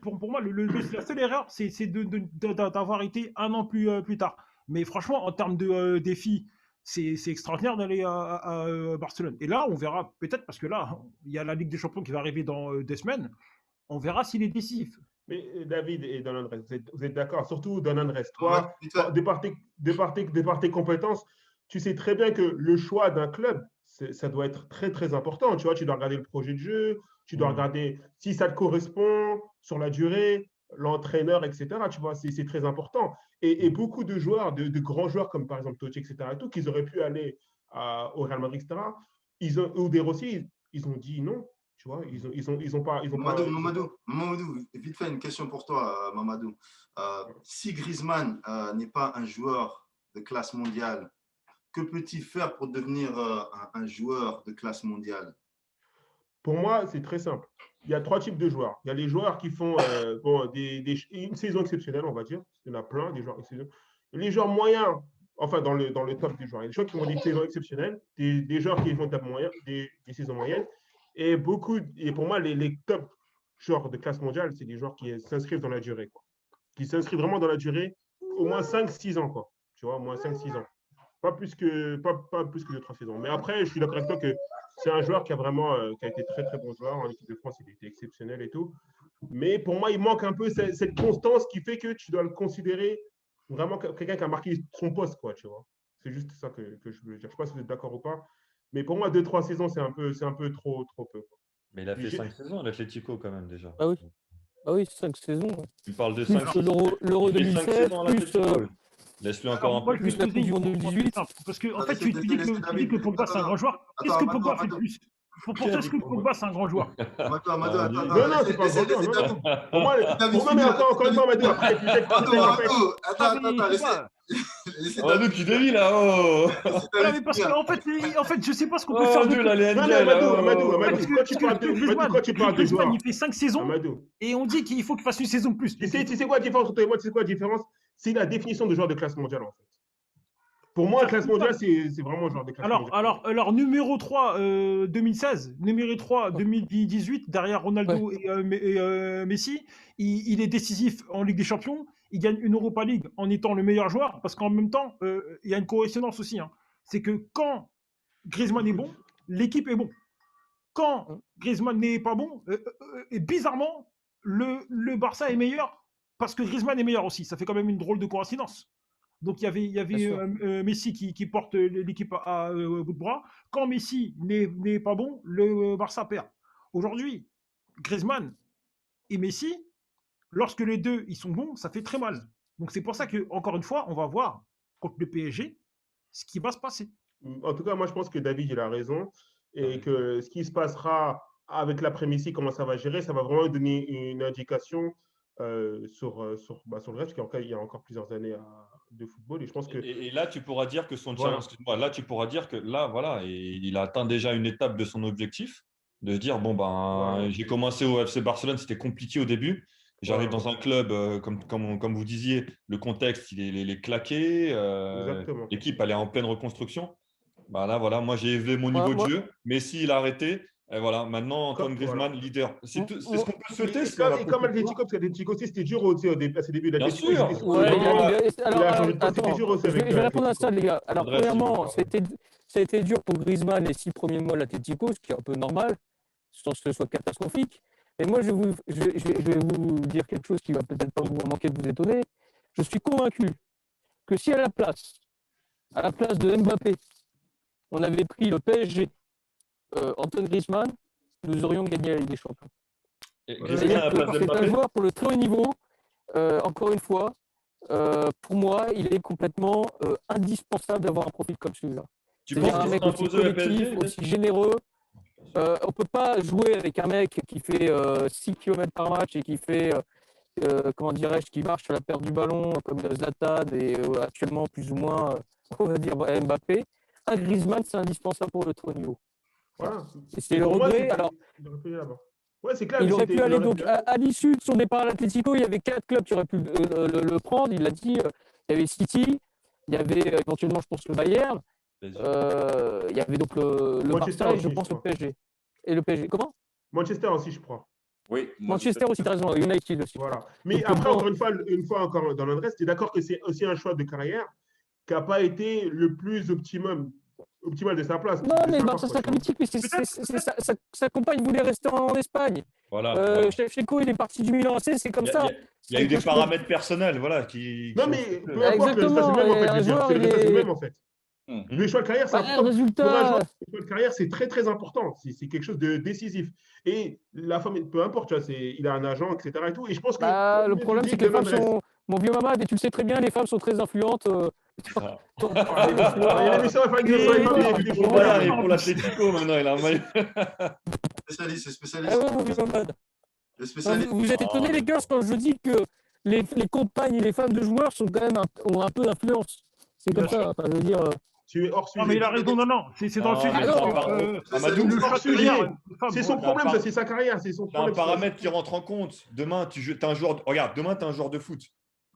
[SPEAKER 4] pour moi, la seule erreur, c'est d'avoir été un an plus tard. Mais franchement, en termes de défi, c'est extraordinaire d'aller à Barcelone. Et là, on verra peut-être, parce que là, il y a la Ligue des Champions qui va arriver dans 2 semaines. On verra s'il est décisif.
[SPEAKER 5] Mais David et Don Andrés, vous êtes d'accord? Surtout Don Andrés, toi, de par tes compétences, tu sais très bien que le choix d'un club, ça doit être très, très important. Tu vois, tu dois regarder le projet de jeu, tu dois regarder si ça te correspond sur la durée, l'entraîneur, etc. Tu vois, c'est très important. Et beaucoup de joueurs, de grands joueurs comme par exemple Totti, etc., et tout, qu'ils auraient pu aller au Real Madrid, etc., ou des Rossi, ils ont dit non. Tu vois, ils ont pas.
[SPEAKER 1] Mamadou, vite fait, une question pour toi, Mamadou. Si Griezmann n'est pas un joueur de classe mondiale, que peut-il faire pour devenir un joueur de classe mondiale?
[SPEAKER 5] Pour moi, c'est très simple. Il y a 3 types de joueurs. Il y a les joueurs qui font une saison exceptionnelle, on va dire. Il y en a plein, des joueurs exceptionnels. Les joueurs moyens, enfin dans le top des joueurs. Il y a des joueurs qui font des saisons exceptionnelles, des joueurs qui font des saisons moyennes. Et pour moi, les top joueurs de classe mondiale, c'est des joueurs qui s'inscrivent dans la durée, quoi. Qui s'inscrivent vraiment dans la durée, au moins 5-6 ans, quoi. Tu vois, au moins 5-6 ans. Pas plus que 2-3 saisons. Mais après, je suis d'accord avec toi que c'est un joueur qui a été très, très bon joueur. En équipe de France, il était exceptionnel et tout. Mais pour moi, il manque un peu cette constance qui fait que tu dois le considérer vraiment quelqu'un qui a marqué son poste, quoi, tu vois. C'est juste ça que je veux dire. Je ne sais pas si vous êtes d'accord ou pas. Mais pour moi, 2-3 saisons, c'est un peu trop peu, quoi.
[SPEAKER 2] Mais il a fait 5 saisons à l'Atlético quand même déjà.
[SPEAKER 3] Ah oui. Ah oui, 5 saisons.
[SPEAKER 2] Tu parles de
[SPEAKER 3] Plus
[SPEAKER 2] 5
[SPEAKER 3] l'Euro 2016, plus
[SPEAKER 2] laisse-lui encore un peu
[SPEAKER 3] plus la Coupe du Monde 2018.
[SPEAKER 4] Parce que, en fait, tu dis que Pogba, c'est un grand joueur. Qu'est-ce que Pogba fait de plus? Pour toi, est-ce que Pogba, c'est un grand joueur?
[SPEAKER 5] Non, c'est pas un grand joueur. Pour moi, mais encore une fois, Madou, après,
[SPEAKER 2] Madou qui dévie là. Oh.
[SPEAKER 4] Mais parce qu'en fait, je sais pas ce qu'on peut faire de
[SPEAKER 5] Madou, tu parles de joueurs.
[SPEAKER 4] Il fait 5 saisons et on dit qu'il faut qu'il fasse une saison de plus.
[SPEAKER 5] Tu sais quoi la différence entre toi et moi? Tu sais quoi la différence? C'est la définition de joueur de classe mondiale, en fait. Pour moi, classe mondiale, c'est vraiment un joueur de classe mondiale.
[SPEAKER 4] Alors, numéro 3 2016, numéro 3 2018, derrière Ronaldo et Messi, il est décisif en Ligue des Champions. Il gagne une Europa League en étant le meilleur joueur, parce qu'en même temps, il y a une correspondance aussi. Hein. C'est que quand Griezmann est bon, l'équipe est bon. Quand Griezmann n'est pas bon, et bizarrement, le Barça est meilleur parce que Griezmann est meilleur aussi. Ça fait quand même une drôle de coïncidence. Donc il y avait Messi qui porte l'équipe à bout de bras. Quand Messi n'est pas bon, le Barça perd. Aujourd'hui, Griezmann et Messi, lorsque les deux ils sont bons, ça fait très mal. Donc c'est pour ça que, encore une fois, on va voir contre le PSG ce qui va se passer.
[SPEAKER 5] En tout cas, moi je pense que David il a raison et que ce qui se passera avec l'après-midi, comment ça va gérer, ça va vraiment donner une indication sur le reste, parce qu'il y a encore plusieurs années de football. Et je pense que.
[SPEAKER 2] Et là, tu pourras dire que son
[SPEAKER 5] Voilà.
[SPEAKER 2] challenge, excuse-moi, là, tu pourras dire que là, voilà, il a atteint déjà une étape de son objectif, de se dire, bon, ben,
[SPEAKER 5] Voilà.
[SPEAKER 2] j'ai commencé au FC Barcelone, c'était compliqué au début. J'arrive
[SPEAKER 5] Voilà.
[SPEAKER 2] dans un club, comme vous disiez, le contexte, il est claqué,
[SPEAKER 5] Exactement.
[SPEAKER 2] l'équipe, elle est en pleine reconstruction. Bah là, voilà, moi, j'ai élevé mon
[SPEAKER 3] Moi-
[SPEAKER 2] niveau
[SPEAKER 3] moi-
[SPEAKER 2] de jeu. Messi, il a arrêté. Et voilà, maintenant, Antoine
[SPEAKER 5] Voilà.
[SPEAKER 2] Griezmann, leader. C'est ce qu'on peut souhaiter.
[SPEAKER 5] Et
[SPEAKER 2] si on a
[SPEAKER 5] comme
[SPEAKER 2] possible.
[SPEAKER 5] Atletico, parce qu'Atletico aussi, c'était dur aussi à ses débuts.
[SPEAKER 2] Bien
[SPEAKER 5] L'Atletico,
[SPEAKER 2] sûr.
[SPEAKER 5] ils étaient sur
[SPEAKER 3] Ouais,
[SPEAKER 5] le
[SPEAKER 3] il y a-
[SPEAKER 5] banc.
[SPEAKER 3] il y a-
[SPEAKER 5] Il a
[SPEAKER 3] alors,
[SPEAKER 5] changé de poste, c'était
[SPEAKER 3] attends,
[SPEAKER 5] dur aussi
[SPEAKER 3] je
[SPEAKER 5] avec
[SPEAKER 3] vais répondre à ça,
[SPEAKER 5] Atletico.
[SPEAKER 3] les gars. Alors,
[SPEAKER 2] Andrés, s'il vous
[SPEAKER 3] premièrement,
[SPEAKER 2] plaît.
[SPEAKER 3] ça a été dur pour Griezmann les 6 premiers mois de l'Atlético, ce qui est un peu normal, sans que ce soit catastrophique. Et moi, je vais vous dire quelque chose qui va peut-être pas vous manquer de vous étonner. Je suis convaincu que si à la place de Mbappé, on avait pris le PSG, Antoine Griezmann, nous aurions gagné la Ligue des Champions.
[SPEAKER 2] Et Griezmann à
[SPEAKER 3] C'est-à-dire
[SPEAKER 2] la
[SPEAKER 3] que
[SPEAKER 2] place
[SPEAKER 3] c'est un
[SPEAKER 2] d'Mbappé.
[SPEAKER 3] joueur pour le très haut niveau, encore une fois, pour moi, il est complètement indispensable d'avoir un profil comme celui-là.
[SPEAKER 2] Tu
[SPEAKER 3] C'est-à-dire
[SPEAKER 2] penses
[SPEAKER 3] un
[SPEAKER 2] qu'il
[SPEAKER 3] mec
[SPEAKER 2] sera
[SPEAKER 3] aussi
[SPEAKER 2] imposé au
[SPEAKER 3] collectif,
[SPEAKER 2] PSG?
[SPEAKER 3] aussi généreux. On ne peut pas jouer avec un mec qui fait 6 km par match et qui fait, comment dirais-je, qui marche sur la perte du ballon comme Zlatan et actuellement plus ou moins, on va dire Mbappé. Un Griezmann, c'est indispensable pour le très haut niveau.
[SPEAKER 5] Voilà.
[SPEAKER 3] Et c'est
[SPEAKER 5] Et
[SPEAKER 3] le
[SPEAKER 5] pour moi,
[SPEAKER 3] regret. Alors,
[SPEAKER 5] il aurait pu aller là-bas. Ouais, c'est clair.
[SPEAKER 3] il
[SPEAKER 5] mais
[SPEAKER 3] aurait pu
[SPEAKER 5] il
[SPEAKER 3] aller
[SPEAKER 5] aurait
[SPEAKER 3] donc
[SPEAKER 5] pu aller.
[SPEAKER 3] à l'issue de son départ à l'Atlético, il y avait 4 clubs qui auraient pu le prendre. Il l'a dit. Il y avait City, il y avait éventuellement, je pense, le Bayern. Il y avait donc le
[SPEAKER 5] Manchester
[SPEAKER 3] Barça et je
[SPEAKER 5] aussi,
[SPEAKER 3] pense
[SPEAKER 5] je
[SPEAKER 3] le
[SPEAKER 5] crois.
[SPEAKER 3] PSG. Et le PSG. Comment?
[SPEAKER 5] Manchester aussi, je crois.
[SPEAKER 6] Oui,
[SPEAKER 3] Manchester aussi, t'as raison. United aussi.
[SPEAKER 5] Voilà. Mais
[SPEAKER 3] Donc,
[SPEAKER 5] après,
[SPEAKER 3] bon,
[SPEAKER 5] une fois encore dans l'adresse, tu es d'accord que c'est aussi un choix de carrière qui n'a pas été le plus optimal de sa place.
[SPEAKER 3] non,
[SPEAKER 5] de
[SPEAKER 3] mais
[SPEAKER 5] sa part,
[SPEAKER 3] Barça,
[SPEAKER 5] quoi,
[SPEAKER 3] c'est
[SPEAKER 5] tu vois.
[SPEAKER 3] politique, mais sa compagne voulait rester en Espagne.
[SPEAKER 2] Voilà.
[SPEAKER 3] Shevchenko, il est parti du Milan AC, c'est comme
[SPEAKER 2] Il y a-
[SPEAKER 3] ça.
[SPEAKER 2] Il y a eu
[SPEAKER 3] C'est
[SPEAKER 2] des
[SPEAKER 3] quelque chose-
[SPEAKER 2] paramètres personnels, voilà, qui
[SPEAKER 5] Non,
[SPEAKER 2] ont
[SPEAKER 5] mais
[SPEAKER 2] fait que-
[SPEAKER 5] peu importe, le résultat, c'est le même, en fait.
[SPEAKER 3] Exactement,
[SPEAKER 5] Je veux dire.
[SPEAKER 3] joueur,
[SPEAKER 5] C'est le
[SPEAKER 3] il
[SPEAKER 5] résultat, c'est le
[SPEAKER 3] est-
[SPEAKER 5] même, en fait.
[SPEAKER 6] Hmm.
[SPEAKER 5] Le choix de carrière, c'est
[SPEAKER 3] Ouais,
[SPEAKER 5] important.
[SPEAKER 3] le résultat-
[SPEAKER 5] Pour un joueur, le choix de carrière, c'est très, très important. C'est quelque chose de décisif. Et la femme, peu importe, tu vois, il a un agent, etc. Et tout. Et je pense que.
[SPEAKER 3] Bah, le
[SPEAKER 5] comme
[SPEAKER 3] problème,
[SPEAKER 5] tu
[SPEAKER 3] c'est
[SPEAKER 5] dis,
[SPEAKER 3] que les femmes
[SPEAKER 5] Demandresse-
[SPEAKER 3] sont. Mon vieux Mamad, et tu le sais très bien, les femmes sont très influentes.
[SPEAKER 2] Ah.
[SPEAKER 5] Ah, il y a l'émission à faire sur les femmes et les
[SPEAKER 2] Pour le
[SPEAKER 5] footballeurs.
[SPEAKER 2] Bayern et pour l'Atlético, maintenant, il a un maillot.
[SPEAKER 1] Spécialiste, c'est
[SPEAKER 3] Ah
[SPEAKER 1] spécialiste.
[SPEAKER 3] ouais, mon vieux Mamad.
[SPEAKER 1] Le spécialiste.
[SPEAKER 3] Vous êtes étonnés, les gars, quand je dis que les compagnes et les femmes de joueurs sont quand même ont un peu d'influence. C'est comme
[SPEAKER 4] Bien
[SPEAKER 3] ça. Enfin, je veux dire.
[SPEAKER 5] Tu es hors
[SPEAKER 4] Non, mais
[SPEAKER 5] sujet.
[SPEAKER 4] il a raison, non. C'est dans le
[SPEAKER 2] Non,
[SPEAKER 4] sujet.
[SPEAKER 2] mais
[SPEAKER 3] non,
[SPEAKER 2] Amadou,
[SPEAKER 4] le
[SPEAKER 5] hors
[SPEAKER 4] choix de
[SPEAKER 5] sujet.
[SPEAKER 4] carrière, une femme,
[SPEAKER 5] C'est son
[SPEAKER 4] ouais.
[SPEAKER 5] problème,
[SPEAKER 2] par-
[SPEAKER 5] ça, c'est sa carrière. C'est son
[SPEAKER 2] c'est un
[SPEAKER 5] problème.
[SPEAKER 2] paramètre qui rentre en compte. Demain, t'es un joueur. Regarde, demain, tu es un joueur de foot.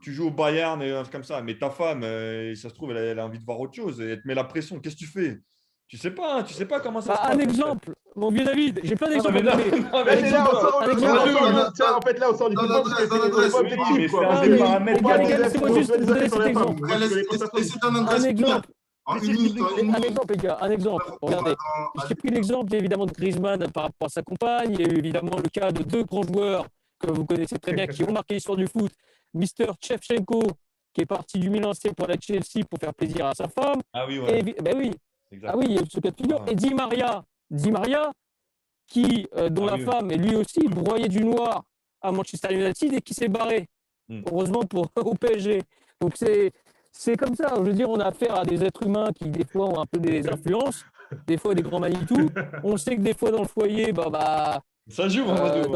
[SPEAKER 2] Tu joues au Bayern et un truc comme ça. Mais ta femme, ça se trouve, elle a envie de voir autre chose et elle te met la pression. Qu'est-ce que tu fais? Tu sais pas comment ça
[SPEAKER 3] Bah,
[SPEAKER 2] se passe.
[SPEAKER 3] un exemple, mon vieux David, j'ai plein
[SPEAKER 2] Non,
[SPEAKER 3] d'exemples.
[SPEAKER 2] mais là,
[SPEAKER 3] mais-
[SPEAKER 2] non,
[SPEAKER 5] Là,
[SPEAKER 2] mais
[SPEAKER 5] c'est là, on sort
[SPEAKER 3] Avec
[SPEAKER 5] du
[SPEAKER 3] Amadou,
[SPEAKER 5] football. Tiens, en fait, là, on sort du
[SPEAKER 1] Dans
[SPEAKER 5] football.
[SPEAKER 1] l'adresse,
[SPEAKER 5] C'est
[SPEAKER 1] dans l'adresse.
[SPEAKER 5] pas
[SPEAKER 2] Oui,
[SPEAKER 5] objectif,
[SPEAKER 2] mais
[SPEAKER 5] quoi.
[SPEAKER 2] c'est un
[SPEAKER 5] Parce
[SPEAKER 2] des
[SPEAKER 5] que-
[SPEAKER 2] paramètres
[SPEAKER 5] on parle
[SPEAKER 3] les gars,
[SPEAKER 5] des
[SPEAKER 3] laissez-moi
[SPEAKER 5] influences,
[SPEAKER 3] juste
[SPEAKER 5] des
[SPEAKER 3] vous donner
[SPEAKER 5] effets sur
[SPEAKER 3] cet
[SPEAKER 5] les femmes.
[SPEAKER 3] exemple.
[SPEAKER 5] Moi, je connais pas ça.
[SPEAKER 1] Laissez un adresse.
[SPEAKER 3] Un exemple.
[SPEAKER 1] En une minute, en une
[SPEAKER 3] Un
[SPEAKER 1] minute.
[SPEAKER 3] exemple, les gars, un exemple. Regardez. J'ai pris l'exemple évidemment de Griezmann par rapport à sa compagne. Il y a eu évidemment le cas de 2 grands joueurs que vous connaissez très bien qui ont marqué l'histoire du foot. Mister Shevchenko, qui est parti du Milan AC pour aller à Chelsea pour faire plaisir à sa femme.
[SPEAKER 2] Ah oui,
[SPEAKER 3] Et,
[SPEAKER 2] ouais.
[SPEAKER 3] ben oui,
[SPEAKER 2] Exact.
[SPEAKER 3] ah oui, il y a eu ce cas de figure.
[SPEAKER 2] Ah.
[SPEAKER 3] Et Di Maria, qui, dont
[SPEAKER 2] Ah
[SPEAKER 3] la
[SPEAKER 2] oui.
[SPEAKER 3] femme est lui aussi broyée du noir à Manchester United et qui s'est barré. Heureusement au PSG. Donc c'est comme ça. Je veux dire, on a affaire à des êtres humains qui des fois ont un peu des influences, des fois des grands Manitou. On sait que des fois dans le foyer,
[SPEAKER 2] Ça joue, Amadou.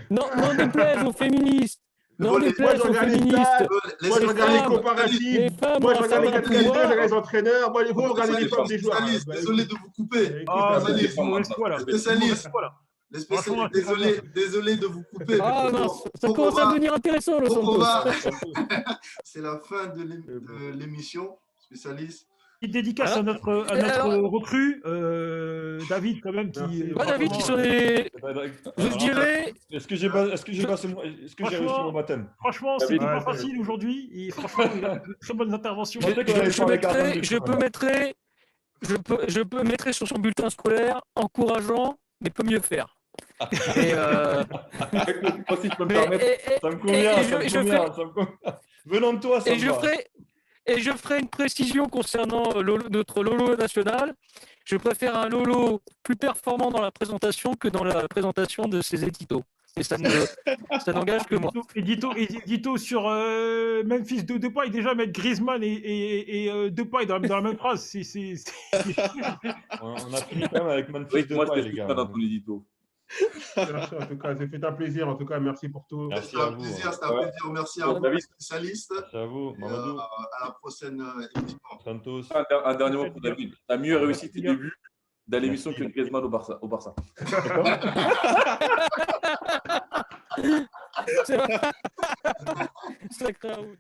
[SPEAKER 3] n'en déplaise aux féministes, n'en
[SPEAKER 1] Moi,
[SPEAKER 3] déplaise
[SPEAKER 5] je
[SPEAKER 3] aux
[SPEAKER 5] regarde les
[SPEAKER 3] féministes.
[SPEAKER 5] stats. Moi, je
[SPEAKER 1] Laissez
[SPEAKER 5] regarde les
[SPEAKER 3] femmes,
[SPEAKER 5] comparatifs.
[SPEAKER 3] Les femmes
[SPEAKER 5] Moi,
[SPEAKER 3] ont
[SPEAKER 5] je
[SPEAKER 3] un
[SPEAKER 5] regarde les
[SPEAKER 3] certain
[SPEAKER 5] 4 je
[SPEAKER 3] pouvoir.
[SPEAKER 5] regarde les entraîneurs. Moi, vous regardez les femmes des joueurs.
[SPEAKER 1] Spécialiste, désolé de vous couper.
[SPEAKER 5] Écoute,
[SPEAKER 4] Ah,
[SPEAKER 1] Spécialiste.
[SPEAKER 4] c'est une mauvaise foi, là.
[SPEAKER 1] Spécialiste.
[SPEAKER 4] Voilà.
[SPEAKER 1] Les
[SPEAKER 4] Franchement,
[SPEAKER 1] spécialistes,
[SPEAKER 4] c'est pas
[SPEAKER 1] désolé de vous couper.
[SPEAKER 3] Ah
[SPEAKER 1] mais
[SPEAKER 3] mince, ça
[SPEAKER 1] faut qu'on
[SPEAKER 3] commence à
[SPEAKER 1] va-
[SPEAKER 3] devenir intéressant le
[SPEAKER 1] faut qu'on
[SPEAKER 3] Santos.
[SPEAKER 1] va- C'est la fin de l'émission. Spécialiste.
[SPEAKER 4] Petite dédicace
[SPEAKER 3] Hein
[SPEAKER 4] à notre
[SPEAKER 3] Alors-
[SPEAKER 4] recrue, David, quand même,
[SPEAKER 5] Merci.
[SPEAKER 4] qui.
[SPEAKER 3] Ouais, David, qui sont des. Je dirais.
[SPEAKER 2] Est-ce que j'ai réussi mon baptême?
[SPEAKER 4] Franchement,
[SPEAKER 6] David,
[SPEAKER 4] c'était pas
[SPEAKER 5] ouais,
[SPEAKER 4] facile aujourd'hui. Et franchement, il a de très bonnes interventions.
[SPEAKER 2] Je pensais qu'on allait faire les cartons de
[SPEAKER 3] Je peux mettre sur son bulletin scolaire encourageant, mais peut mieux faire. Et,
[SPEAKER 6] Si je peux me
[SPEAKER 3] mais-
[SPEAKER 6] permettre,
[SPEAKER 2] Ça me convient,
[SPEAKER 3] et
[SPEAKER 2] ça me
[SPEAKER 3] je
[SPEAKER 2] convient, ça me convient. Venant de toi, ça
[SPEAKER 3] Et
[SPEAKER 2] me
[SPEAKER 3] je
[SPEAKER 2] va.
[SPEAKER 3] ferai une précision concernant notre Lolo national. Je préfère un Lolo plus performant dans la présentation que dans la présentation de ses éditos. Et ça n'engage que moi.
[SPEAKER 4] Édito sur Memphis Depay, déjà mettre Griezmann et Depay dans la même phrase.
[SPEAKER 2] On a fini quand même avec Memphis
[SPEAKER 6] oui, moi,
[SPEAKER 2] Depay,
[SPEAKER 6] je
[SPEAKER 2] les
[SPEAKER 6] suis
[SPEAKER 2] gars.
[SPEAKER 6] pas dans ton édito.
[SPEAKER 5] Merci, en tout cas, c'est un plaisir. En tout cas, merci pour tout.
[SPEAKER 2] Merci
[SPEAKER 1] C'était
[SPEAKER 2] à
[SPEAKER 1] un
[SPEAKER 2] vous.
[SPEAKER 1] plaisir,
[SPEAKER 2] hein.
[SPEAKER 1] c'était un plaisir. Merci à vous,
[SPEAKER 6] David.
[SPEAKER 1] spécialistes.
[SPEAKER 2] Merci à vous,
[SPEAKER 1] Et,
[SPEAKER 2] Mamadou.
[SPEAKER 1] à la prochaine émission.
[SPEAKER 2] Santos.
[SPEAKER 6] Un dernier mot pour David. Tu as mieux réussi tes débuts dans l'émission
[SPEAKER 2] Merci.
[SPEAKER 6] que Griezmann au Barça.
[SPEAKER 3] C'est vrai. Sacré out.